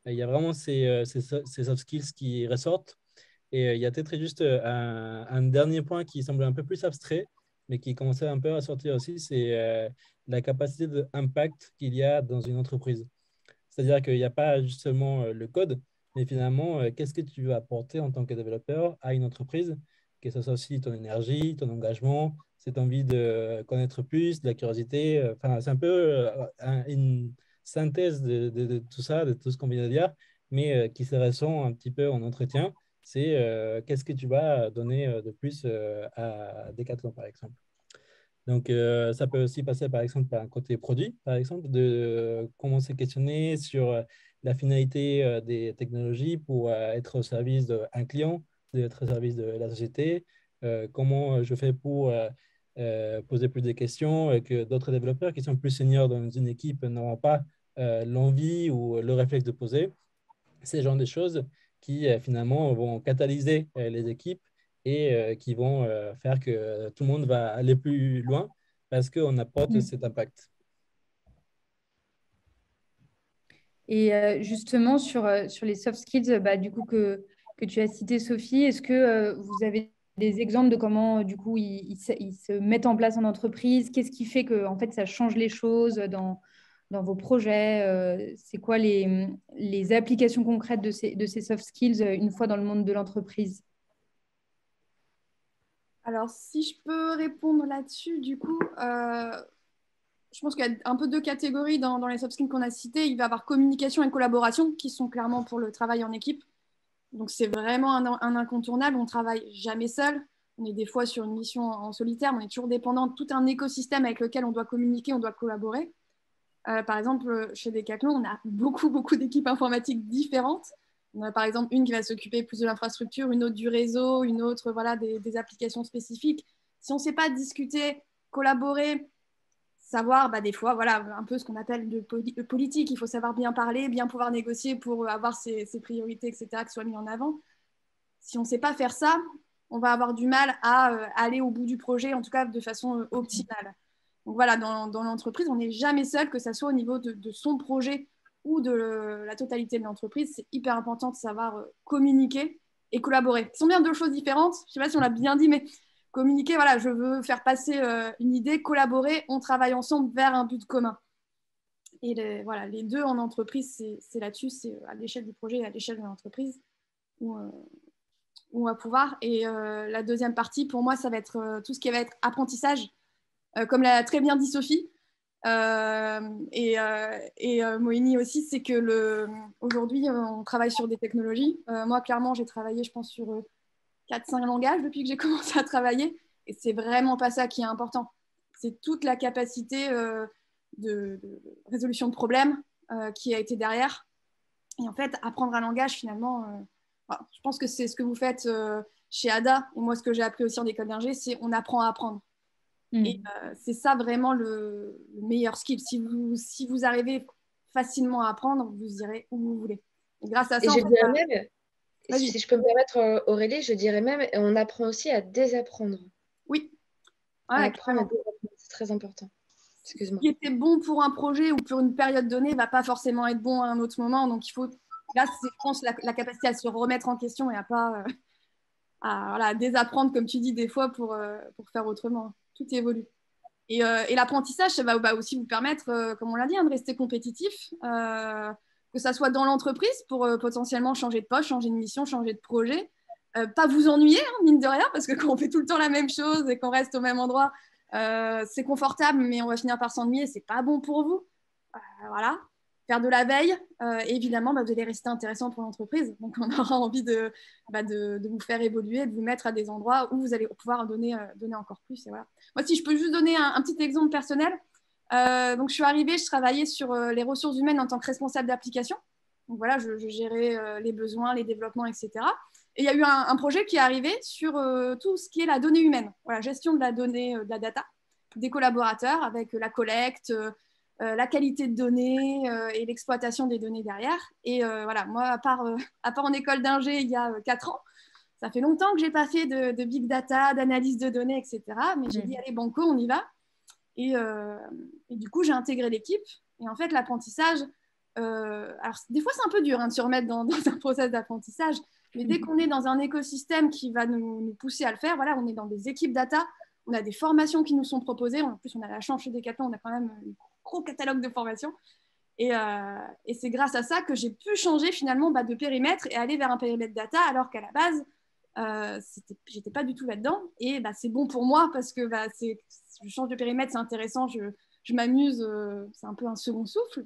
Speaker 5: Il y a vraiment ces soft skills qui ressortent. Et il y a peut-être juste un dernier point qui semble un peu plus abstrait, mais qui commençait un peu à sortir aussi, c'est la capacité d'impact qu'il y a dans une entreprise. C'est-à-dire qu'il n'y a pas juste seulement le code, mais finalement, qu'est-ce que tu veux apporter en tant que développeur à une entreprise, que ce soit aussi ton énergie, ton engagement, cette envie de connaître plus, de la curiosité. Enfin, c'est un peu une synthèse de tout ça, de tout ce qu'on vient de dire, mais qui se ressent un petit peu en entretien. C'est qu'est-ce que tu vas donner de plus à Decathlon, par exemple. Donc, ça peut aussi passer, par exemple, par un côté produit, par exemple, de commencer à questionner sur la finalité des technologies pour être au service d'un client, d'être au service de la société, comment je fais pour poser plus de questions et que d'autres développeurs qui sont plus seniors dans une équipe n'auront pas l'envie ou le réflexe de poser. Ces genres de choses qui, finalement, vont catalyser les équipes et qui vont faire que tout le monde va aller plus loin parce qu'on apporte cet impact.
Speaker 1: Et justement, sur les soft skills, du coup, que tu as cité, Sophie, est-ce que vous avez des exemples de comment, du coup, ils se mettent en place en entreprise? Qu'est-ce qui fait que, en fait, ça change les choses dans vos projets? C'est quoi les applications concrètes de ces soft skills une fois dans le monde de l'entreprise?
Speaker 4: Alors, si je peux répondre là-dessus, du coup, je pense qu'il y a un peu deux catégories dans les soft skills qu'on a citées. Il va y avoir communication et collaboration, qui sont clairement pour le travail en équipe. Donc, c'est vraiment un incontournable. On ne travaille jamais seul. On est des fois sur une mission en solitaire, mais on est toujours dépendant de tout un écosystème avec lequel on doit communiquer, on doit collaborer. Par exemple, chez Decathlon, on a beaucoup d'équipes informatiques différentes. On a par exemple une qui va s'occuper plus de l'infrastructure, une autre du réseau, une autre voilà, des applications spécifiques. Si on ne sait pas discuter, collaborer, savoir des fois voilà, un peu ce qu'on appelle de politique, il faut savoir bien parler, bien pouvoir négocier pour avoir ses priorités, etc., qui soient mises en avant. Si on ne sait pas faire ça, on va avoir du mal à aller au bout du projet, en tout cas de façon optimale. Donc voilà, dans l'entreprise, on n'est jamais seul, que ce soit au niveau de son projet ou de la totalité de l'entreprise. C'est hyper important de savoir communiquer et collaborer. Ce sont bien deux choses différentes. Je ne sais pas si on l'a bien dit, mais communiquer, voilà, je veux faire passer une idée, collaborer, on travaille ensemble vers un but commun. Et les deux en entreprise, c'est là-dessus, c'est à l'échelle du projet et à l'échelle de l'entreprise où on va pouvoir. Et la deuxième partie, pour moi, ça va être tout ce qui va être apprentissage. Comme l'a très bien dit Sophie et Moïni aussi, c'est que aujourd'hui, on travaille sur des technologies. Moi, clairement, j'ai travaillé, je pense, sur 4-5 langages depuis que j'ai commencé à travailler. Et c'est vraiment pas ça qui est important. C'est toute la capacité de résolution de problèmes qui a été derrière. Et en fait, apprendre un langage, finalement, je pense que c'est ce que vous faites chez ADA. Et moi, ce que j'ai appris aussi en école d'ingé, c'est on apprend à apprendre. Et c'est ça vraiment le meilleur skill. Si vous arrivez facilement à apprendre, vous irez où vous voulez. Et grâce à ça,
Speaker 3: je dirais même, si je peux me permettre, Aurélie, je dirais même, on apprend aussi à désapprendre.
Speaker 4: Oui.
Speaker 3: Apprendre à désapprendre, c'est très important. Excuse-moi.
Speaker 4: Ce qui était bon pour un projet ou pour une période donnée ne va pas forcément être bon à un autre moment. Donc, il faut, là, c'est, je pense, la capacité à se remettre en question et à pas à désapprendre, comme tu dis, des fois pour faire autrement. Tout évolue. Et l'apprentissage, ça va aussi vous permettre, comme on l'a dit, de rester compétitif, que ça soit dans l'entreprise pour potentiellement changer de poste, changer de mission, changer de projet. Pas vous ennuyer, mine de rien, parce que quand on fait tout le temps la même chose et qu'on reste au même endroit, c'est confortable, mais on va finir par s'ennuyer, c'est pas bon pour vous. Voilà. Faire de la veille, évidemment, vous allez rester intéressant pour l'entreprise. Donc, on aura envie de vous faire évoluer, de vous mettre à des endroits où vous allez pouvoir donner encore plus. Et voilà. Moi, si je peux juste donner un petit exemple personnel. Donc, je suis arrivée, je travaillais sur les ressources humaines en tant que responsable d'application. Donc, voilà, je gérais les besoins, les développements, etc. Et il y a eu un projet qui est arrivé sur tout ce qui est la donnée humaine, voilà, gestion de la donnée, de la data, des collaborateurs avec la collecte, la qualité de données et l'exploitation des données derrière. Et voilà, moi, à part en école d'ingé il y a 4 ans, ça fait longtemps que je n'ai pas fait de big data, d'analyse de données, etc. Mais j'ai dit, allez, banco, on y va. Et du coup, j'ai intégré l'équipe. Et en fait, l'apprentissage, alors des fois, c'est un peu dur de se remettre dans un process d'apprentissage. Mais dès qu'on est dans un écosystème qui va nous pousser à le faire, voilà, on est dans des équipes data, on a des formations qui nous sont proposées. En plus, on a la chance chez Decathlon, on a quand même un gros catalogue de formations. Et c'est grâce à ça que j'ai pu changer finalement de périmètre et aller vers un périmètre data, alors qu'à la base, j'étais pas du tout là-dedans. Et c'est bon pour moi parce que je change de périmètre, c'est intéressant, je m'amuse, c'est un peu un second souffle.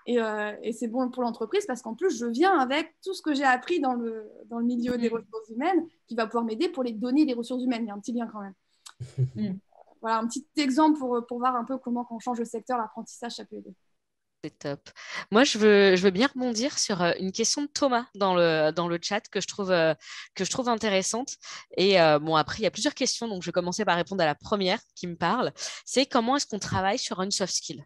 Speaker 4: Et c'est bon pour l'entreprise parce qu'en plus, je viens avec tout ce que j'ai appris dans le milieu des ressources humaines qui va pouvoir m'aider pour les données des ressources humaines. Il y a un petit lien quand même. Voilà, un petit exemple pour voir un peu comment, quand on change de secteur, l'apprentissage, ça peut aider.
Speaker 2: C'est top. Moi, je veux bien rebondir sur une question de Thomas dans le chat que je trouve intéressante. Et bon, après, il y a plusieurs questions, donc je vais commencer par répondre à la première qui me parle. C'est comment est-ce qu'on travaille sur une soft skill,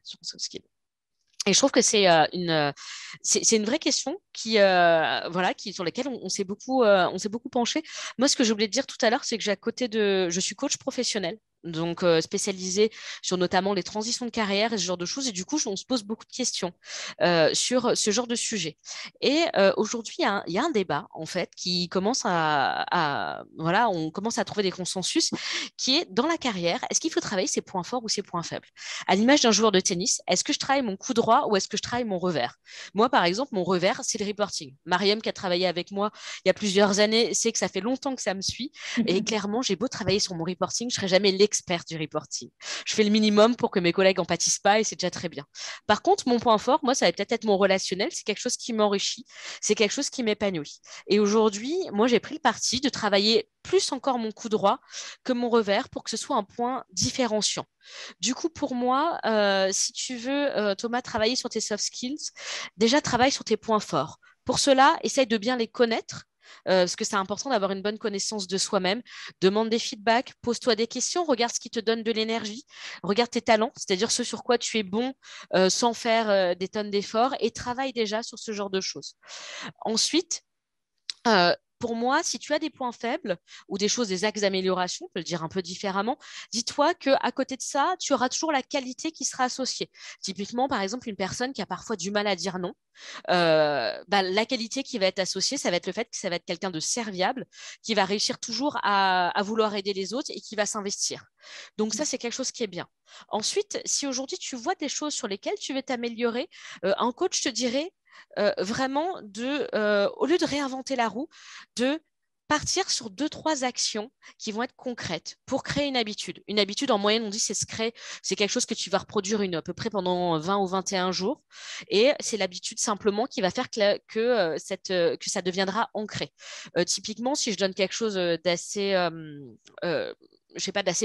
Speaker 2: Et je trouve que c'est une vraie question sur laquelle on s'est beaucoup penché. Moi, ce que j'ai oublié de dire tout à l'heure, c'est que je suis coach professionnel, donc spécialisé sur notamment les transitions de carrière et ce genre de choses. Et du coup, on se pose beaucoup de questions sur ce genre de sujet. Et aujourd'hui, il y a un débat en fait qui commence on commence à trouver des consensus, qui est dans la carrière. Est-ce qu'il faut travailler ses points forts ou ses points faibles? À l'image d'un joueur de tennis, est-ce que je travaille mon coup droit ou est-ce que je travaille mon revers? Moi, par exemple, mon revers, c'est le reporting. Mariam, qui a travaillé avec moi il y a plusieurs années, sait que ça fait longtemps que ça me suit. Et clairement, j'ai beau travailler sur mon reporting, je ne serai jamais l'expert du reporting. Je fais le minimum pour que mes collègues n'en pâtissent pas et c'est déjà très bien. Par contre, mon point fort, moi, ça va peut-être être mon relationnel. C'est quelque chose qui m'enrichit. C'est quelque chose qui m'épanouit. Et aujourd'hui, moi, j'ai pris le parti de travailler plus encore mon coup droit que mon revers pour que ce soit un point différenciant. Du coup, pour moi, si tu veux, Thomas, travailler sur tes soft skills, déjà travaille sur tes points forts. Pour cela, essaye de bien les connaître. Parce que c'est important d'avoir une bonne connaissance de soi-même. Demande des feedbacks, pose-toi des questions, regarde ce qui te donne de l'énergie, regarde tes talents, c'est-à-dire ce sur quoi tu es bon sans faire des tonnes d'efforts et travaille déjà sur ce genre de choses. Ensuite, pour moi, si tu as des points faibles ou des axes d'amélioration, on peut le dire un peu différemment, dis-toi qu'à côté de ça, tu auras toujours la qualité qui sera associée. Typiquement, par exemple, une personne qui a parfois du mal à dire non, la qualité qui va être associée, ça va être le fait que ça va être quelqu'un de serviable, qui va réussir toujours à vouloir aider les autres et qui va s'investir. Donc ça, c'est quelque chose qui est bien. Ensuite, si aujourd'hui tu vois des choses sur lesquelles tu veux t'améliorer, un coach te dirait vraiment au lieu de réinventer la roue, de partir sur 2-3 actions qui vont être concrètes pour créer une habitude. Une habitude, en moyenne, on dit, c'est quelque chose que tu vas reproduire à peu près pendant 20 ou 21 jours. Et c'est l'habitude simplement qui va faire que ça deviendra ancré. Typiquement, si je donne quelque chose d'assez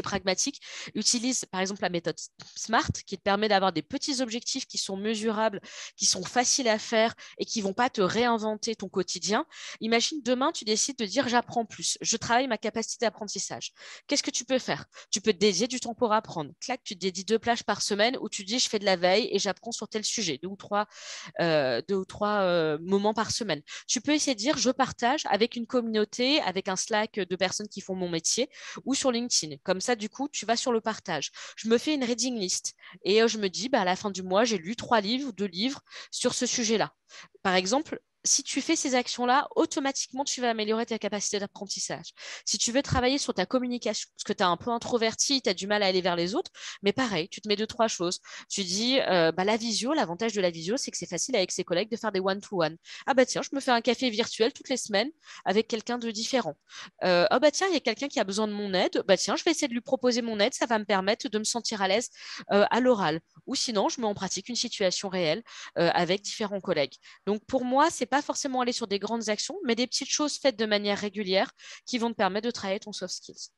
Speaker 2: pragmatique, utilise par exemple la méthode SMART qui te permet d'avoir des petits objectifs qui sont mesurables, qui sont faciles à faire et qui ne vont pas te réinventer ton quotidien. Imagine demain, tu décides de dire j'apprends plus, je travaille ma capacité d'apprentissage. Qu'est-ce que tu peux faire? Tu peux te dédier du temps pour apprendre. Clac, tu te dédies 2 plages par semaine où tu dis je fais de la veille et j'apprends sur tel sujet, 2 ou 3 moments par semaine. Tu peux essayer de dire je partage avec une communauté, avec un Slack de personnes qui font mon métier ou sur LinkedIn. Comme ça, du coup, tu vas sur le partage. Je me fais une reading list et je me dis, à la fin du mois, j'ai lu 3 livres ou 2 livres sur ce sujet-là. Par exemple, si tu fais ces actions-là, automatiquement, tu vas améliorer ta capacité d'apprentissage. Si tu veux travailler sur ta communication, parce que tu es un peu introverti, tu as du mal à aller vers les autres, mais pareil, tu te mets 2-3 choses. Tu dis, la visio, l'avantage de la visio, c'est que c'est facile avec ses collègues de faire des one-to-one. Ah tiens, je me fais un café virtuel toutes les semaines avec quelqu'un de différent. Tiens, il y a quelqu'un qui a besoin de mon aide. Tiens, je vais essayer de lui proposer mon aide, ça va me permettre de me sentir à l'aise à l'oral. Ou sinon, je mets en pratique une situation réelle avec différents collègues. Donc, pour moi, c'est pas forcément aller sur des grandes actions, mais des petites choses faites de manière régulière qui vont te permettre de travailler ton soft skills.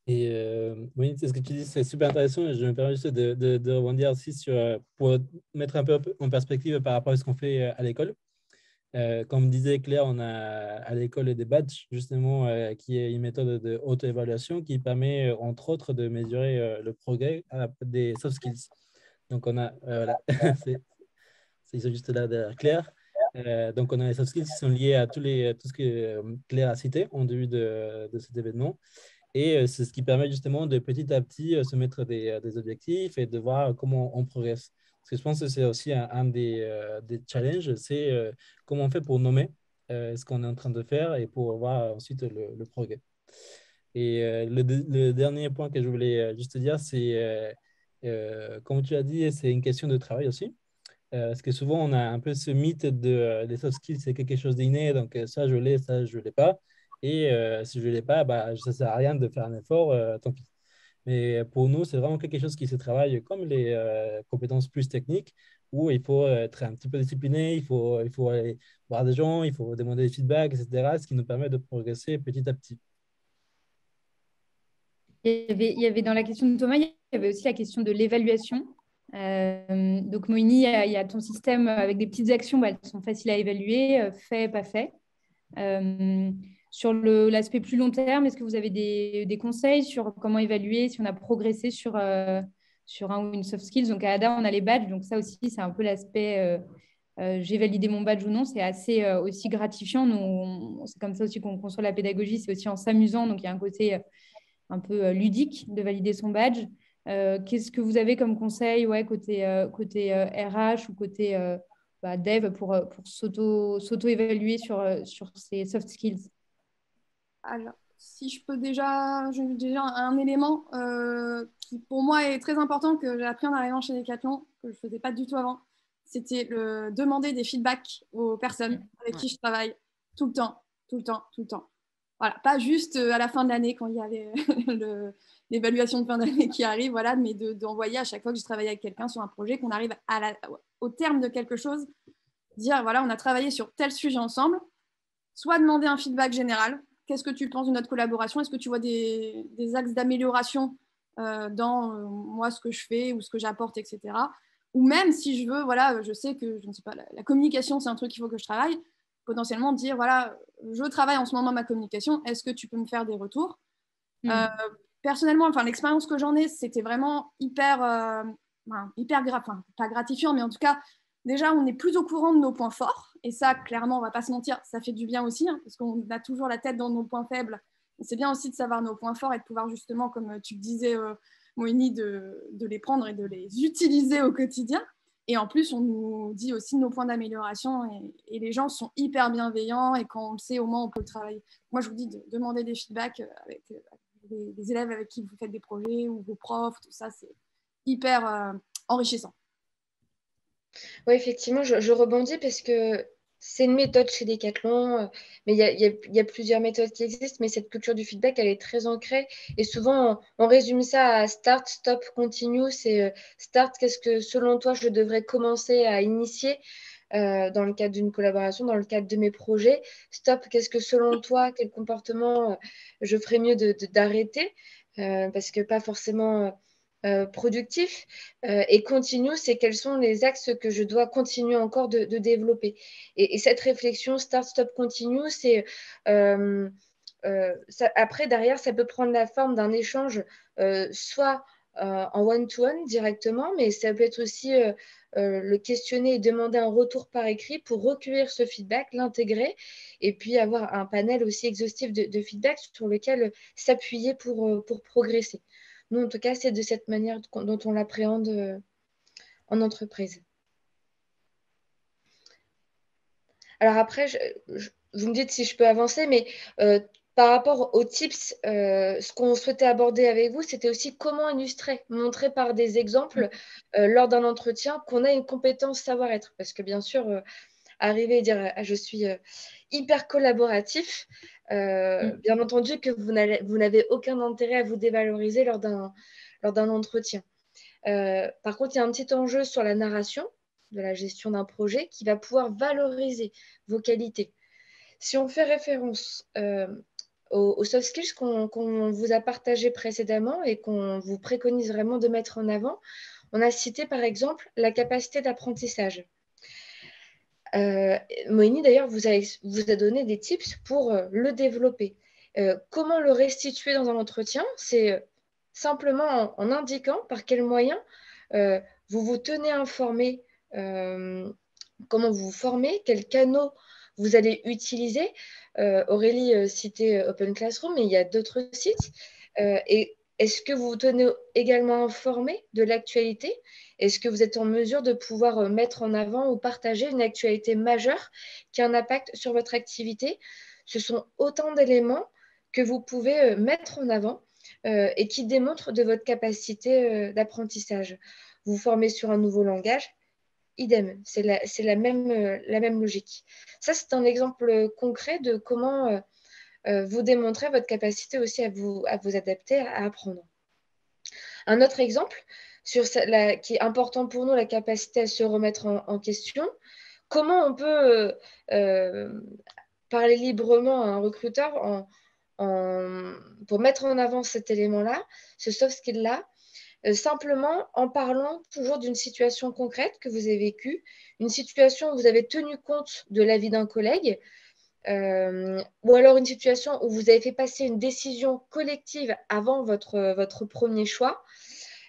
Speaker 5: Et oui, c'est ce que tu dis, c'est super intéressant. Et je me permets juste de rebondir aussi pour mettre un peu en perspective par rapport à ce qu'on fait à l'école. Comme disait Claire, on a à l'école des badges, justement, qui est une méthode d'auto-évaluation qui permet, entre autres, de mesurer le progrès des soft skills. Donc, on a, voilà, c'est juste là derrière Claire. Donc, on a les soft skills qui sont liés à tout ce que Claire a cité en début de cet événement. Et c'est ce qui permet justement de petit à petit se mettre des objectifs et de voir comment on progresse. Parce que je pense que c'est aussi un des challenges, c'est comment on fait pour nommer ce qu'on est en train de faire et pour voir ensuite le progrès. Et le dernier point que je voulais juste dire, c'est, comme tu as dit, c'est une question de travail aussi. Parce que souvent, on a un peu ce mythe des soft skills, c'est quelque chose d'inné, donc ça, je l'ai, ça, je ne l'ai pas. Et si je ne l'ai pas, bah, ça ne sert à rien de faire un effort, tant pis. Mais pour nous, c'est vraiment quelque chose qui se travaille comme les compétences plus techniques, où il faut être un petit peu discipliné, il faut aller voir des gens, il faut demander des feedbacks, etc., ce qui nous permet de progresser petit à petit.
Speaker 1: Il y avait dans la question de Thomas, il y avait aussi la question de l'évaluation. Donc, Moïni, il y a ton système avec des petites actions, bah, elles sont faciles à évaluer, fait, pas fait. Sur l'aspect plus long terme, est-ce que vous avez des conseils sur comment évaluer si on a progressé sur un ou une soft skills? Donc, à ADA, on a les badges. Donc, ça aussi, c'est un peu l'aspect j'ai validé mon badge ou non. C'est assez aussi gratifiant. C'est comme ça aussi qu'on conçoit la pédagogie. C'est aussi en s'amusant. Donc, il y a un côté un peu ludique de valider son badge. Qu'est-ce que vous avez comme conseil côté RH ou côté dev pour s'auto-évaluer sur ces soft skills?
Speaker 4: Alors, si je peux j'ai déjà un élément qui pour moi est très important que j'ai appris en arrivant chez Decathlon, que je ne faisais pas du tout avant, c'était demander des feedbacks aux personnes avec qui je travaille tout le temps, tout le temps, tout le temps. Voilà, pas juste à la fin de l'année quand il y a l'évaluation de fin d'année qui arrive, voilà, mais d'envoyer à chaque fois que je travaille avec quelqu'un sur un projet, qu'on arrive au terme de quelque chose, dire voilà, on a travaillé sur tel sujet ensemble, soit demander un feedback général. Qu'est-ce que tu penses de notre collaboration? Est-ce que tu vois des axes d'amélioration dans moi, ce que je fais ou ce que j'apporte, etc. Ou même si je veux, voilà, je sais que je ne sais pas, la communication, c'est un truc qu'il faut que je travaille. Potentiellement dire, voilà, je travaille en ce moment ma communication. Est-ce que tu peux me faire des retours? Personnellement, enfin, l'expérience que j'en ai, c'était vraiment hyper pas gratifiant, mais en tout cas, déjà, on est plus au courant de nos points forts. Et ça, clairement, on ne va pas se mentir, ça fait du bien aussi, hein, parce qu'on a toujours la tête dans nos points faibles. Et c'est bien aussi de savoir nos points forts et de pouvoir justement, comme tu disais, Moïni, de les prendre et de les utiliser au quotidien. Et en plus, on nous dit aussi nos points d'amélioration et les gens sont hyper bienveillants et quand on le sait, au moins, on peut le travailler. Moi, je vous dis de demander des feedbacks avec des élèves avec qui vous faites des projets ou vos profs, tout ça, c'est hyper enrichissant.
Speaker 3: Oui, effectivement, je rebondis parce que c'est une méthode chez Decathlon, mais il y a plusieurs méthodes qui existent, mais cette culture du feedback, elle est très ancrée. Et souvent, on résume ça à start, stop, continue. C'est start, qu'est-ce que selon toi, je devrais commencer à initier dans le cadre d'une collaboration, dans le cadre de mes projets. Stop, qu'est-ce que selon toi, quel comportement je ferais mieux d'arrêter parce que pas forcément productif. Et continue, c'est quels sont les axes que je dois continuer encore de développer. Et cette réflexion start, stop, continue, c'est après, derrière, ça peut prendre la forme d'un échange, soit en one-to-one directement, mais ça peut être aussi le questionner et demander un retour par écrit pour recueillir ce feedback, l'intégrer et puis avoir un panel aussi exhaustif de feedback sur lequel s'appuyer pour progresser. Nous, en tout cas, c'est de cette manière dont on l'appréhende en entreprise. Alors après, vous me dites si je peux avancer, mais par rapport aux tips, ce qu'on souhaitait aborder avec vous, c'était aussi comment illustrer, montrer par des exemples lors d'un entretien qu'on a une compétence savoir-être. Parce que bien sûr, arriver et dire je suis hyper collaboratif, bien entendu que vous n'avez aucun intérêt à vous dévaloriser lors d'un entretien. Par contre, il y a un petit enjeu sur la narration de la gestion d'un projet qui va pouvoir valoriser vos qualités. Si on fait référence aux soft skills qu'on vous a partagés précédemment et qu'on vous préconise vraiment de mettre en avant, on a cité par exemple la capacité d'apprentissage. Moïni, d'ailleurs, vous a donné des tips pour le développer. Comment le restituer dans un entretien? C'est simplement en indiquant par quels moyens vous vous tenez informé, comment vous vous formez, quels canaux vous allez utiliser. Aurélie citait Open Classroom, mais il y a d'autres sites. Et est-ce que vous vous tenez également informé de l'actualité? Est-ce que vous êtes en mesure de pouvoir mettre en avant ou partager une actualité majeure qui a un impact sur votre activité? Ce sont autant d'éléments que vous pouvez mettre en avant et qui démontrent de votre capacité d'apprentissage. Vous vous formez sur un nouveau langage, idem, c'est la même logique. Ça, c'est un exemple concret de comment vous démontrez votre capacité aussi à vous adapter, à apprendre. Un autre exemple qui est important pour nous, la capacité à se remettre en question. Comment on peut parler librement à un recruteur pour mettre en avant cet élément-là, ce soft skill-là, simplement en parlant toujours d'une situation concrète que vous avez vécue, une situation où vous avez tenu compte de l'avis d'un collègue, ou alors une situation où vous avez fait passer une décision collective avant votre premier choix,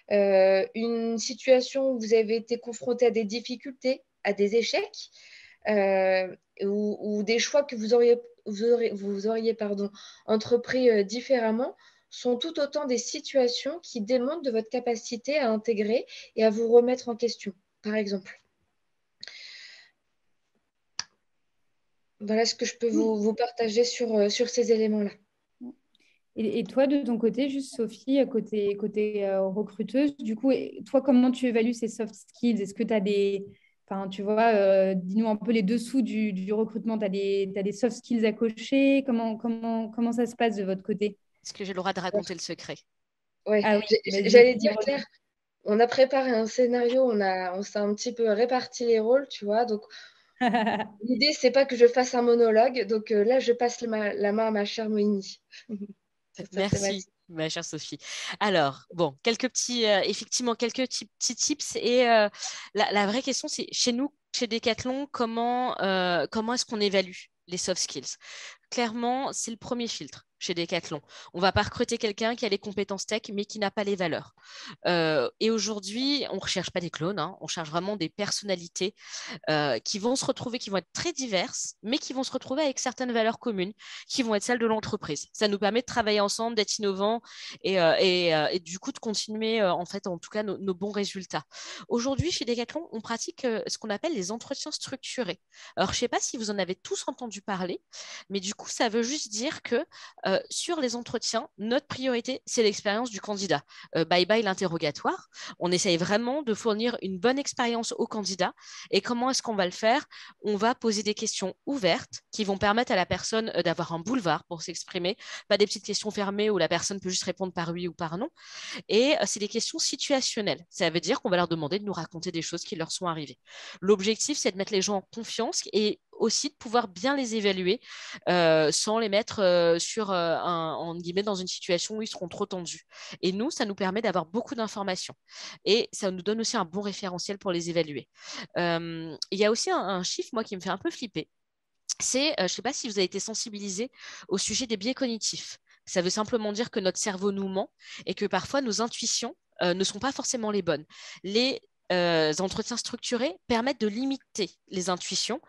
Speaker 3: une situation où vous avez été confronté à des difficultés, à des échecs, ou des choix que vous auriez entrepris différemment, sont tout autant des situations qui démontrent de votre capacité à intégrer et à vous remettre en question, par exemple. Voilà ce que je peux vous partager sur ces éléments-là.
Speaker 1: Et toi, de ton côté, juste Sophie, côté recruteuse, du coup, toi, comment tu évalues ces soft skills? Est-ce que tu as des... Enfin, tu vois, dis-nous un peu les dessous du recrutement. Tu as des soft skills à cocher? Comment ça se passe de votre côté?
Speaker 2: Est-ce que j'ai le droit de raconter le secret?
Speaker 3: Ouais,
Speaker 1: Ah oui,
Speaker 3: j'allais dire, Claire, on a préparé un scénario, on s'est un petit peu réparti les rôles, tu vois. Donc, l'idée, c'est pas que je fasse un monologue. Donc là, je passe la main à ma chère Moïni.
Speaker 2: Merci, ma chère Sophie. Alors, bon, effectivement, quelques petits tips. Et la vraie question, c'est chez nous, chez Decathlon, comment est-ce qu'on évalue les soft skills? Clairement, c'est le premier filtre chez Decathlon. On ne va pas recruter quelqu'un qui a les compétences tech, mais qui n'a pas les valeurs. Et aujourd'hui, on ne recherche pas des clones, hein, on cherche vraiment des personnalités qui vont se retrouver, qui vont être très diverses, mais qui vont se retrouver avec certaines valeurs communes, qui vont être celles de l'entreprise. Ça nous permet de travailler ensemble, d'être innovants et du coup de continuer, en fait, en tout cas, nos bons résultats. Aujourd'hui, chez Decathlon, on pratique ce qu'on appelle les entretiens structurés. Alors, je ne sais pas si vous en avez tous entendu parler, mais du coup, ça veut juste dire que sur les entretiens, notre priorité, c'est l'expérience du candidat. Bye bye l'interrogatoire. On essaye vraiment de fournir une bonne expérience au candidat. Et comment est-ce qu'on va le faire? On va poser des questions ouvertes qui vont permettre à la personne d'avoir un boulevard pour s'exprimer, pas des petites questions fermées où la personne peut juste répondre par oui ou par non. Et c'est des questions situationnelles. Ça veut dire qu'on va leur demander de nous raconter des choses qui leur sont arrivées. L'objectif, c'est de mettre les gens en confiance et aussi de pouvoir bien les évaluer sans les mettre en guillemets, dans une situation où ils seront trop tendus. Et nous, ça nous permet d'avoir beaucoup d'informations. Et ça nous donne aussi un bon référentiel pour les évaluer. Il y a aussi un chiffre, moi, qui me fait un peu flipper. C'est, je ne sais pas si vous avez été sensibilisé au sujet des biais cognitifs. Ça veut simplement dire que notre cerveau nous ment et que parfois nos intuitions ne sont pas forcément les bonnes. Les entretiens structurés permettent de limiter les intuitions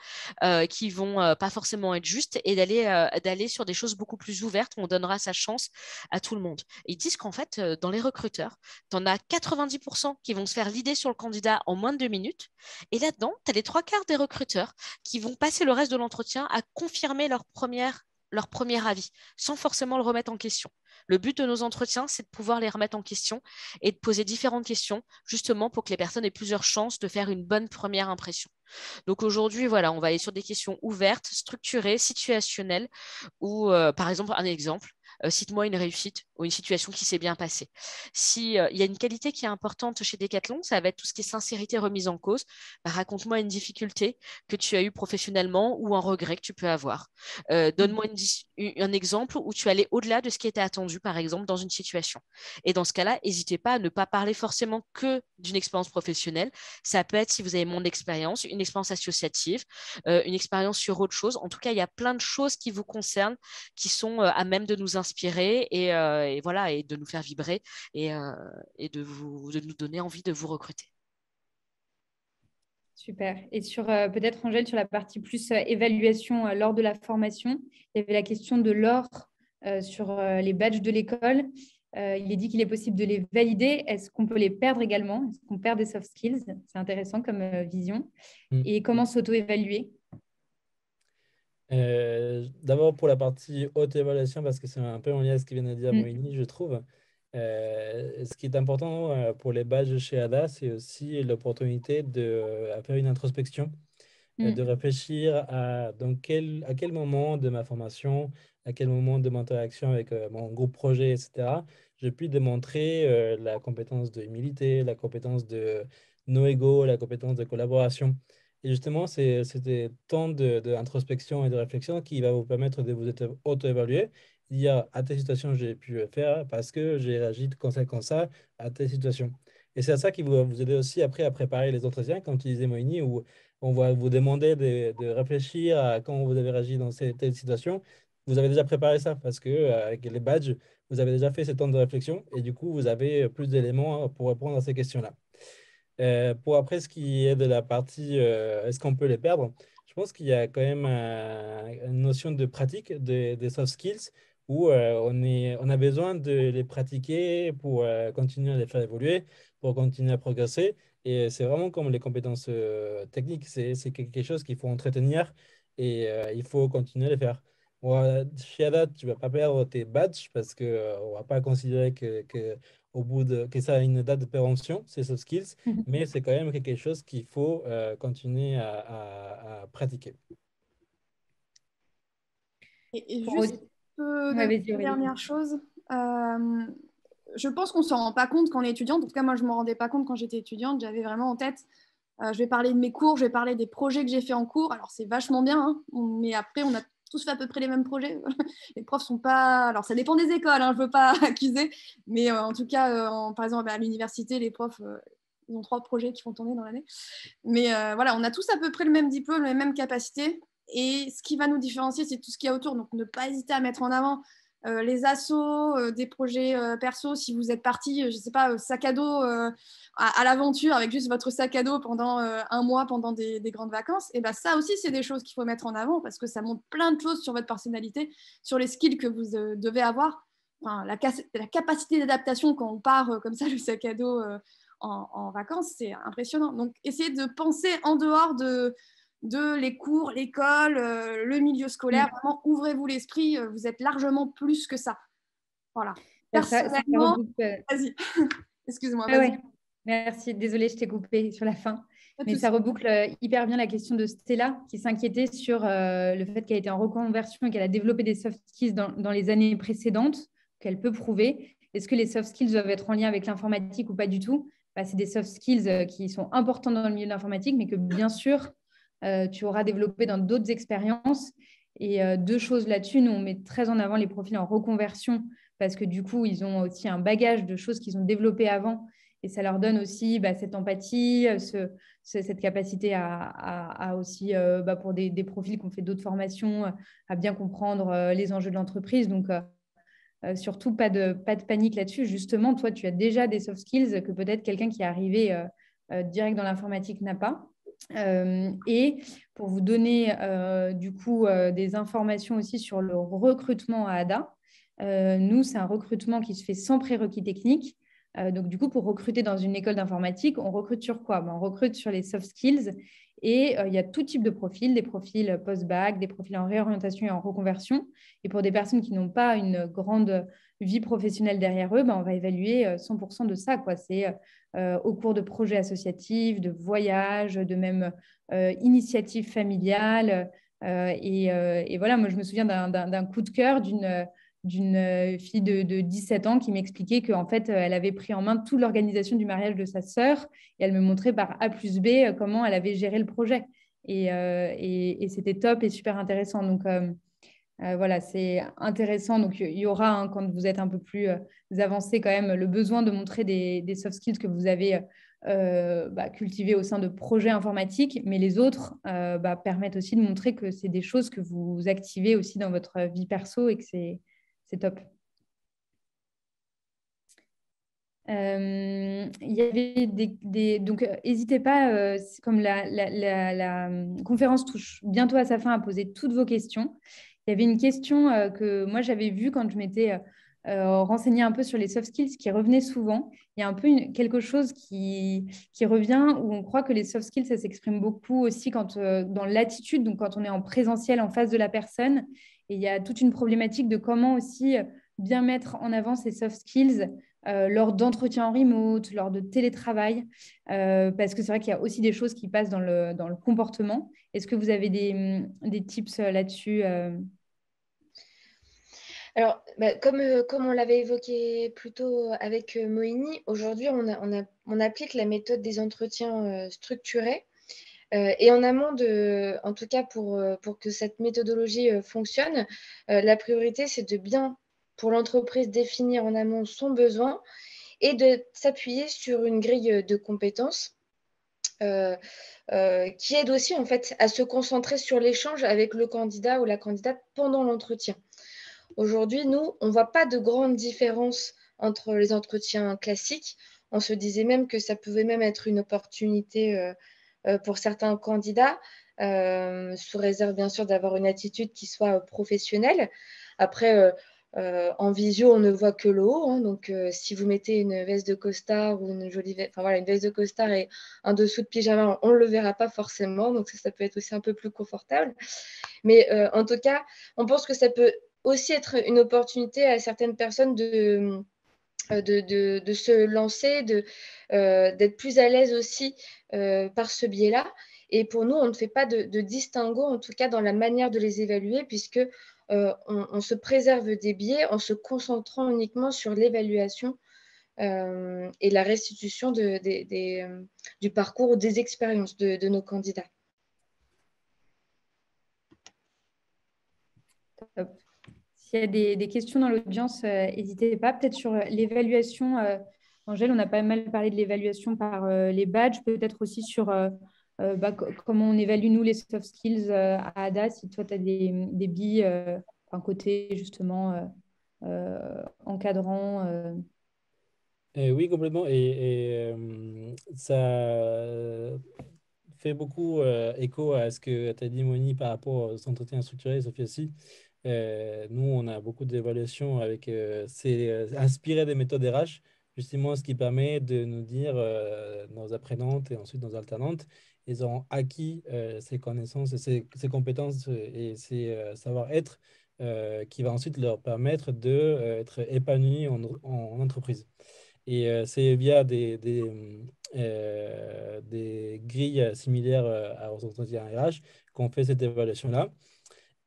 Speaker 2: qui vont pas forcément être justes et d'aller sur des choses beaucoup plus ouvertes où on donnera sa chance à tout le monde. Et ils disent qu'en fait, dans les recruteurs, tu en as 90% qui vont se faire l'idée sur le candidat en moins de 2 minutes. Et là-dedans, tu as les 3/4 des recruteurs qui vont passer le reste de l'entretien à confirmer leur premier avis, sans forcément le remettre en question. Le but de nos entretiens, c'est de pouvoir les remettre en question et de poser différentes questions, justement pour que les personnes aient plusieurs chances de faire une bonne première impression. Donc aujourd'hui, voilà, on va aller sur des questions ouvertes, structurées, situationnelles, ou par exemple, un exemple, cite-moi une réussite ou une situation qui s'est bien passée. Si, il y a une qualité qui est importante chez Decathlon, ça va être tout ce qui est sincérité, remise en cause. Bah, raconte-moi une difficulté que tu as eue professionnellement ou un regret que tu peux avoir. Donne-moi un exemple où tu allais au-delà de ce qui était attendu, par exemple, dans une situation. Et dans ce cas-là, n'hésitez pas à ne pas parler forcément que d'une expérience professionnelle. Ça peut être, si vous avez mon expérience, une expérience associative, une expérience sur autre chose. En tout cas, il y a plein de choses qui vous concernent, qui sont à même de nous inspirer et voilà, et de nous faire vibrer et de nous donner envie de vous recruter.
Speaker 1: Super. Et sur peut-être, Angèle, sur la partie plus évaluation lors de la formation, il y avait la question de l'or sur les badges de l'école. Il est dit qu'il est possible de les valider. Est-ce qu'on peut les perdre également? Est-ce qu'on perd des soft skills? C'est intéressant comme vision. Et comment s'auto-évaluer?
Speaker 5: D'abord pour la partie auto-évaluation, parce que c'est un peu en lien avec ce qu'il vient de dire Moïni, je trouve. Ce qui est important pour les badges chez ADA, c'est aussi l'opportunité de faire une introspection, de réfléchir à à quel moment de ma formation, à quel moment de mon interaction avec mon groupe projet, etc., je puis démontrer la compétence de humilité, la compétence de no ego, la compétence de collaboration. Et justement, c'est des temps d'introspection et de réflexion qui va vous permettre de vous auto-évaluer. Il y a à telle situation, j'ai pu le faire parce que j'ai réagi comme ça à telle situation. Et c'est à ça qui va vous aider aussi après à préparer les entretiens, comme tu disais, Moïni, où on va vous demander de réfléchir à comment vous avez réagi dans telle situation. Vous avez déjà préparé ça parce que avec les badges, vous avez déjà fait ce temps de réflexion et du coup, vous avez plus d'éléments pour répondre à ces questions-là. Pour après, ce qui est de la partie est-ce qu'on peut les perdre, je pense qu'il y a quand même une notion de pratique des soft skills où on a besoin de les pratiquer pour continuer à les faire évoluer, pour continuer à progresser. Et c'est vraiment comme les compétences techniques, c'est quelque chose qu'il faut entretenir et il faut continuer à les faire. Chez Ada, tu ne vas pas perdre tes badges parce qu'on ne va pas considérer au bout que ça a une date de péremption, ces soft skills, mais c'est quand même quelque chose qu'il faut continuer à pratiquer.
Speaker 4: Et juste
Speaker 1: Ouais,
Speaker 4: une dernière chose, je pense qu'on ne s'en rend pas compte quand on est étudiante. En tout cas, moi, je ne me rendais pas compte quand j'étais étudiante. J'avais vraiment en tête, je vais parler de mes cours, je vais parler des projets que j'ai fait en cours. Alors, c'est vachement bien, hein, mais après, on a tous fait à peu près les mêmes projets. Les profs sont pas... Alors, ça dépend des écoles, hein, je ne veux pas accuser, mais en tout cas, par exemple, à l'université, les profs... ils ont 3 projets qui font tourner dans l'année. Mais voilà, on a tous à peu près le même diplôme, les mêmes capacités. Et ce qui va nous différencier, c'est tout ce qu'il y a autour. Donc, ne pas hésiter à mettre en avant les assos, des projets perso. Si vous êtes parti, je ne sais pas, sac à dos à l'aventure avec juste votre sac à dos pendant un mois, pendant des grandes vacances, et ben ça aussi, c'est des choses qu'il faut mettre en avant parce que ça montre plein de choses sur votre personnalité, sur les skills que vous devez avoir. Enfin, la capacité d'adaptation quand on part comme ça, le sac à dos en vacances, c'est impressionnant. Donc, essayez de penser en dehors de les cours, l'école, le milieu scolaire. Vraiment, ouvrez-vous l'esprit. Vous êtes largement plus que ça. Voilà. Personnellement, vas-y. Excuse-moi, vas-y.
Speaker 1: Ouais. Merci, désolée, je t'ai coupé sur la fin. Mais ça reboucle hyper bien la question de Stella qui s'inquiétait sur le fait qu'elle était en reconversion et qu'elle a développé des soft skills dans les années précédentes, qu'elle peut prouver. Est-ce que les soft skills doivent être en lien avec l'informatique ou pas du tout? C'est des soft skills qui sont importants dans le milieu de l'informatique, mais que bien sûr, tu auras développé dans d'autres expériences. Et 2 choses là-dessus, nous, on met très en avant les profils en reconversion parce que du coup, ils ont aussi un bagage de choses qu'ils ont développées avant et ça leur donne aussi cette empathie, cette capacité à aussi, pour des profils qui ont fait d'autres formations, à bien comprendre les enjeux de l'entreprise. Donc, surtout, pas de panique là-dessus. Justement, toi, tu as déjà des soft skills que peut-être quelqu'un qui est arrivé direct dans l'informatique n'a pas. Et pour vous donner du coup des informations aussi sur le recrutement à ADA, nous, c'est un recrutement qui se fait sans prérequis technique. Donc, du coup, pour recruter dans une école d'informatique, on recrute sur quoi? On recrute sur les soft skills et il y a tout type de profils, des profils post-bac, des profils en réorientation et en reconversion. Et pour des personnes qui n'ont pas une grande vie professionnelle derrière eux, on va évaluer 100% de ça, quoi. C'est au cours de projets associatifs, de voyages, de même initiatives familiales. Et voilà, moi, je me souviens d'un coup de cœur d'une fille de 17 ans qui m'expliquait qu'en fait, elle avait pris en main toute l'organisation du mariage de sa sœur et elle me montrait par A plus B comment elle avait géré le projet. Et c'était top et super intéressant. Donc, voilà, c'est intéressant. Donc, il y aura, hein, quand vous êtes un peu plus avancé, quand même, le besoin de montrer des soft skills que vous avez cultivés au sein de projets informatiques. Mais les autres permettent aussi de montrer que c'est des choses que vous activez aussi dans votre vie perso et que c'est top. Il y avait donc n'hésitez pas, comme la conférence touche bientôt à sa fin, à poser toutes vos questions. Il y avait une question que moi j'avais vue quand je m'étais renseignée un peu sur les soft skills qui revenait souvent. Il y a un peu quelque chose qui revient où on croit que les soft skills, ça s'exprime beaucoup aussi quand, dans l'attitude, donc quand on est en présentiel en face de la personne. Et il y a toute une problématique de comment aussi bien mettre en avant ces soft skills lors d'entretiens en remote, lors de télétravail, parce que c'est vrai qu'il y a aussi des choses qui passent dans le comportement. Est-ce que vous avez des tips là-dessus
Speaker 3: Alors, comme on l'avait évoqué plus tôt avec Moïni, aujourd'hui, on applique la méthode des entretiens structurés. Et en amont, en tout cas pour que cette méthodologie fonctionne, la priorité, c'est de bien, pour l'entreprise, définir en amont son besoin et de s'appuyer sur une grille de compétences qui aide aussi en fait à se concentrer sur l'échange avec le candidat ou la candidate pendant l'entretien. Aujourd'hui, nous, on ne voit pas de grande différence entre les entretiens classiques. On se disait même que ça pouvait même être une opportunité pour certains candidats, sous réserve bien sûr d'avoir une attitude qui soit professionnelle. Après, en visio, on ne voit que le haut. Hein, donc, si vous mettez une veste de costard ou une jolie veste, enfin voilà, une veste de costard et un dessous de pyjama, on ne le verra pas forcément. Donc, ça peut être aussi un peu plus confortable. Mais en tout cas, on pense que ça peut aussi être une opportunité à certaines personnes de se lancer, d'être plus à l'aise aussi par ce biais-là. Et pour nous, on ne fait pas de distinguo, en tout cas dans la manière de les évaluer, puisque on se préserve des biais en se concentrant uniquement sur l'évaluation et la restitution du parcours ou des expériences de nos candidats.
Speaker 1: Top. S'il y a des questions dans l'audience, n'hésitez pas. Peut-être sur l'évaluation, Angèle, on a pas mal parlé de l'évaluation par les badges, peut-être aussi sur comment on évalue, nous, les soft skills à ADA, si toi, tu as des billes, côté justement encadrant.
Speaker 5: Oui, complètement. Et ça fait beaucoup écho à ce que tu as dit, Moni, par rapport aux entretiens structurés, Sophie aussi. Nous, on a beaucoup d'évaluations avec, c'est inspiré des méthodes RH, justement, ce qui permet de nous dire, nos apprenantes et ensuite nos alternantes, ils ont acquis ces connaissances, ces compétences et ces savoir-être qui va ensuite leur permettre d'être épanouis en entreprise. Et c'est via des grilles similaires aux entretiens RH qu'on fait cette évaluation-là.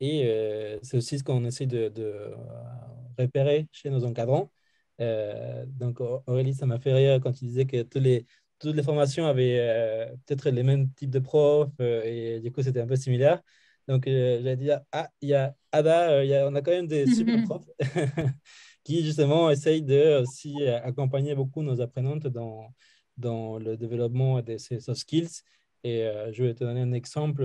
Speaker 5: Et c'est aussi ce qu'on essaie de repérer chez nos encadrants. Donc, Aurélie, ça m'a fait rire quand tu disais que toutes les formations avaient peut-être les mêmes types de profs et du coup, c'était un peu similaire. Donc, j'allais dire, il y a Ada, on a quand même des super profs qui justement essayent de aussi accompagner beaucoup nos apprenantes dans le développement de ces soft skills. Et je vais te donner un exemple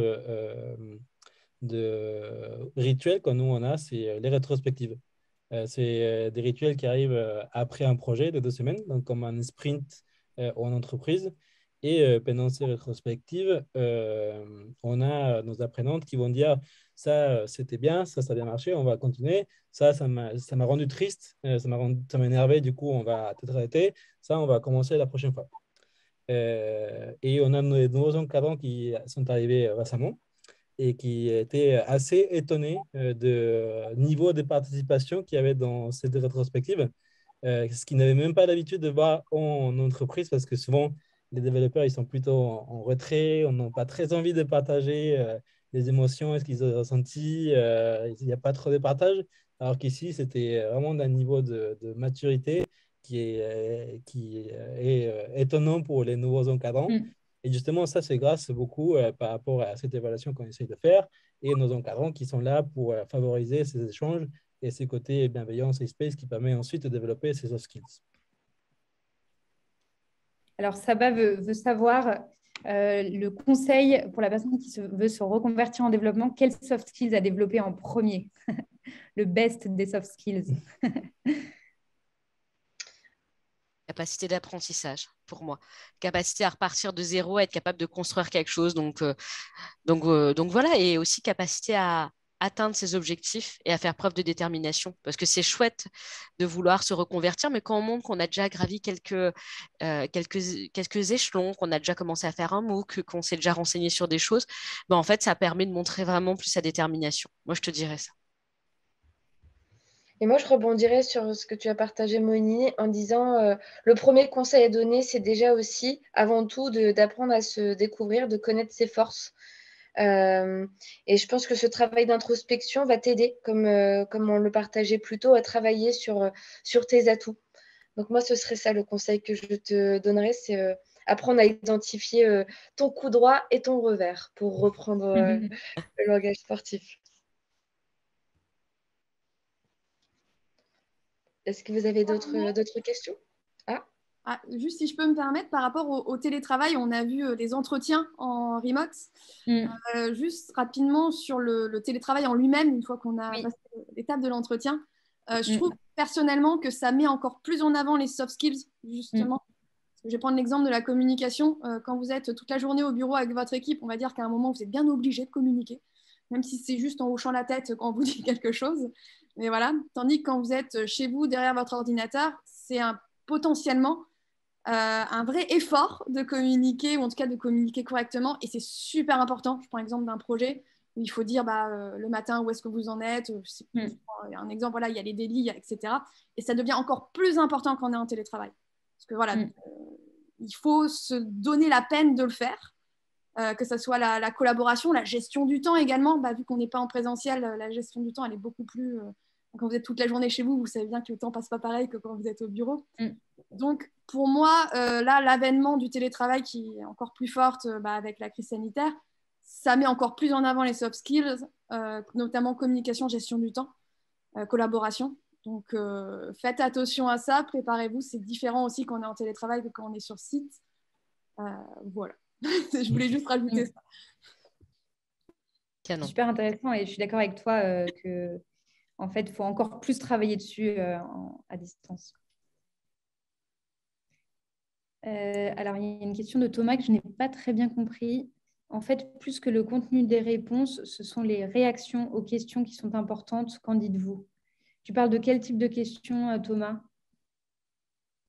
Speaker 5: de rituels que nous on a, c'est les rétrospectives. C'est des rituels qui arrivent après un projet de 2 semaines, donc comme un sprint en entreprise. Et pendant ces rétrospectives, on a nos apprenantes qui vont dire ça, c'était bien, ça a bien marché, on va continuer. Ça m'a rendu triste, ça m'a énervé, du coup, on va peut-être arrêter. Ça, on va commencer la prochaine fois. Et on a nos nouveaux encadrants qui sont arrivés récemment et qui étaient assez étonnés de niveau de participation qu'il y avait dans cette rétrospective, ce qu'ils n'avaient même pas l'habitude de voir en entreprise parce que souvent, les développeurs, ils sont plutôt en retrait, on n'a pas très envie de partager les émotions, ce qu'ils ont ressenti, il n'y a pas trop de partage. alors qu'ici, c'était vraiment d'un niveau de maturité qui est étonnant pour les nouveaux encadrants.
Speaker 1: Mm.
Speaker 5: Et justement, ça, c'est grâce beaucoup par rapport à cette évaluation qu'on essaie de faire et nos encadrants qui sont là pour favoriser ces échanges et ces côtés bienveillance et space qui permet ensuite de développer ces soft skills.
Speaker 1: Alors, Saba veut savoir le conseil pour la personne qui veut se reconvertir en développement, quels soft skills à développer en premier? Le best des soft skills.
Speaker 2: Capacité d'apprentissage pour moi. Capacité à repartir de zéro, à être capable de construire quelque chose. Donc voilà, et aussi capacité à atteindre ses objectifs et à faire preuve de détermination. Parce que c'est chouette de vouloir se reconvertir, mais quand on montre qu'on a déjà gravi quelques échelons, qu'on a déjà commencé à faire un MOOC, qu'on s'est déjà renseigné sur des choses, ben en fait, ça permet de montrer vraiment plus sa détermination. Moi, je te dirais ça.
Speaker 3: Et moi, je rebondirais sur ce que tu as partagé, Moni, en disant le premier conseil à donner, c'est déjà aussi, avant tout, d'apprendre à se découvrir, de connaître ses forces. Et je pense que ce travail d'introspection va t'aider, comme on le partageait plus tôt, à travailler sur tes atouts. Donc moi, ce serait ça le conseil que je te donnerais, c'est apprendre à identifier ton coup droit et ton revers, pour reprendre le langage sportif. Est-ce que vous avez d'autres questions? Ah,
Speaker 4: Ah, juste si je peux me permettre, par rapport au télétravail, on a vu les entretiens en remote.
Speaker 1: Mm.
Speaker 4: Juste rapidement sur le télétravail en lui-même, une fois qu'on a
Speaker 1: Oui.
Speaker 4: passé l'étape de l'entretien, je
Speaker 1: Mm.
Speaker 4: trouve personnellement que ça met encore plus en avant les soft skills, justement. Je vais prendre l'exemple de la communication. Quand vous êtes toute la journée au bureau avec votre équipe, on va dire qu'à un moment, vous êtes bien obligé de communiquer, même si c'est juste en hochant la tête quand on vous dit quelque chose. Mais voilà. Tandis que quand vous êtes chez vous, derrière votre ordinateur, c'est potentiellement un vrai effort de communiquer, ou en tout cas de communiquer correctement. Et c'est super important. Je prends l'exemple d'un projet où il faut dire le matin où est-ce que vous en êtes. Un exemple, voilà, il y a les délits, etc. Et ça devient encore plus important quand on est en télétravail. Parce que voilà, il faut se donner la peine de le faire. Que ce soit la collaboration, la gestion du temps également. Vu qu'on n'est pas en présentiel, la gestion du temps, elle est beaucoup plus... quand vous êtes toute la journée chez vous, vous savez bien que le temps passe pas pareil que quand vous êtes au bureau. Donc, pour moi, là, l'avènement du télétravail qui est encore plus forte avec la crise sanitaire, ça met encore plus en avant les soft skills, notamment communication, gestion du temps, collaboration. Donc, faites attention à ça, préparez-vous. C'est différent aussi quand on est en télétravail que quand on est sur site. Voilà. Je voulais juste rajouter ça.
Speaker 2: Canon.
Speaker 1: Super intéressant et je suis d'accord avec toi que en fait, il faut encore plus travailler dessus à distance. Alors, il y a une question de Thomas que je n'ai pas très bien compris. En fait, plus que le contenu des réponses, ce sont les réactions aux questions qui sont importantes. Qu'en dites-vous? Tu parles de quel type de questions, Thomas?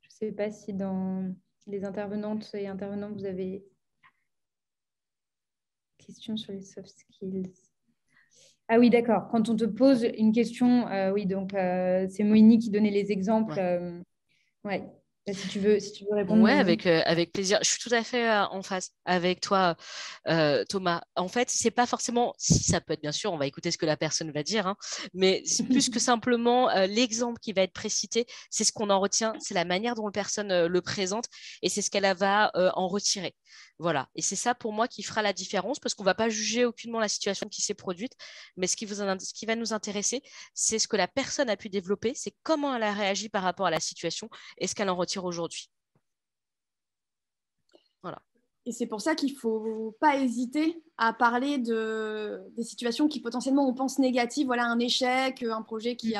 Speaker 1: Je ne sais pas si dans les intervenantes et intervenants, vous avez questions sur les soft skills. Ah oui, d'accord. Quand on te pose une question, oui, donc c'est Moïni qui donnait les exemples. Ouais. Si tu veux répondre.
Speaker 2: Ouais, avec plaisir. Je suis tout à fait en phase avec toi, Thomas. En fait, c'est pas forcément, si ça peut être bien sûr, on va écouter ce que la personne va dire, hein, mais c'est plus que simplement l'exemple qui va être précité, c'est ce qu'on en retient, c'est la manière dont la personne le présente et c'est ce qu'elle va en retirer. Voilà. Et c'est ça pour moi qui fera la différence parce qu'on va pas juger aucunement la situation qui s'est produite, mais ce qui va nous intéresser, c'est ce que la personne a pu développer, c'est comment elle a réagi par rapport à la situation et ce qu'elle en retire aujourd'hui. Voilà.
Speaker 4: Et c'est pour ça qu'il ne faut pas hésiter à parler des situations qui potentiellement on pense négatives, voilà, un échec, un projet qui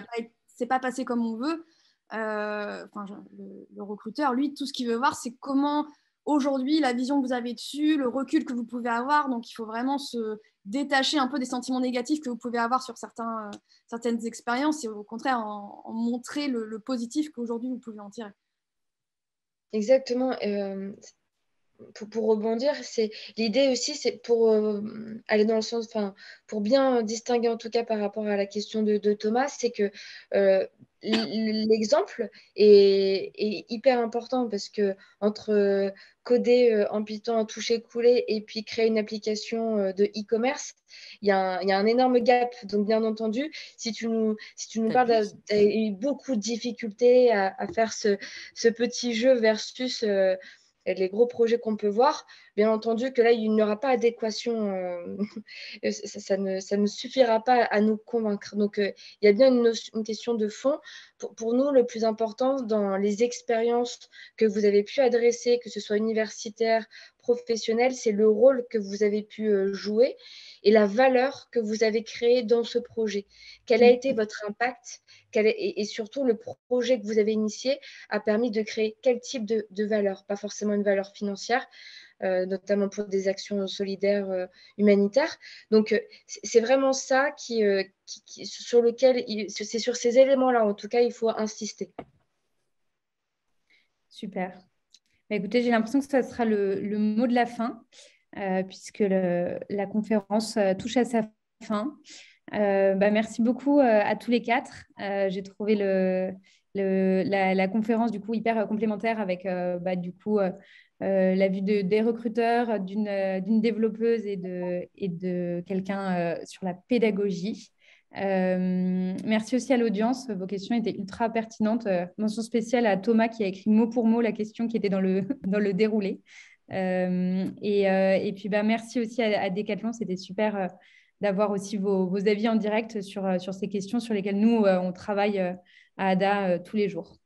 Speaker 4: s'est pas passé comme on veut. Le recruteur, lui, tout ce qu'il veut voir, c'est comment aujourd'hui la vision que vous avez dessus, le recul que vous pouvez avoir. Donc, il faut vraiment se détacher un peu des sentiments négatifs que vous pouvez avoir sur certaines expériences et au contraire en montrer le positif qu'aujourd'hui vous pouvez en tirer.
Speaker 3: exactement. pour rebondir, l'idée aussi, c'est pour aller dans le sens, enfin, pour bien distinguer en tout cas par rapport à la question de Thomas, c'est que l'exemple est hyper important parce que entre coder en Python en toucher-couler et puis créer une application de e-commerce, il y a un énorme gap. Donc, bien entendu, si tu nous parles d'avoir beaucoup de difficultés à faire ce petit jeu versus les gros projets qu'on peut voir, bien entendu que là, il n'y aura pas adéquation. Ça ne suffira pas à nous convaincre. Donc, il y a bien une question de fond. Pour nous, le plus important dans les expériences que vous avez pu adresser, que ce soit universitaire, professionnel, c'est le rôle que vous avez pu jouer et la valeur que vous avez créée dans ce projet. Quel a été votre impact et surtout le projet que vous avez initié a permis de créer quel type de valeur, pas forcément une valeur financière, notamment pour des actions solidaires humanitaires. Donc, c'est vraiment ça sur lequel, c'est sur ces éléments-là, en tout cas, il faut insister.
Speaker 1: Super. Bah, écoutez, j'ai l'impression que ça sera le mot de la fin, puisque la conférence touche à sa fin. Merci beaucoup à tous les quatre. J'ai trouvé la conférence du coup hyper complémentaire avec du coup la vue des recruteurs, d'une développeuse et de quelqu'un sur la pédagogie. Merci aussi à l'audience. Vos questions étaient ultra pertinentes. Mention spéciale à Thomas qui a écrit mot pour mot la question qui était dans le déroulé. Et puis merci aussi à Decathlon. C'était super d'avoir aussi vos avis en direct sur ces questions sur lesquelles nous, on travaille à ADA tous les jours.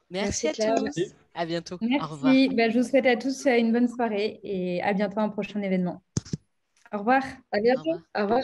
Speaker 2: Merci à
Speaker 3: Claire.
Speaker 2: tous. À bientôt.
Speaker 1: Merci.
Speaker 2: Au revoir.
Speaker 1: Je vous souhaite à tous une bonne soirée et à bientôt à un prochain événement. Au revoir.
Speaker 3: À bientôt.
Speaker 2: Au revoir.
Speaker 3: Au revoir.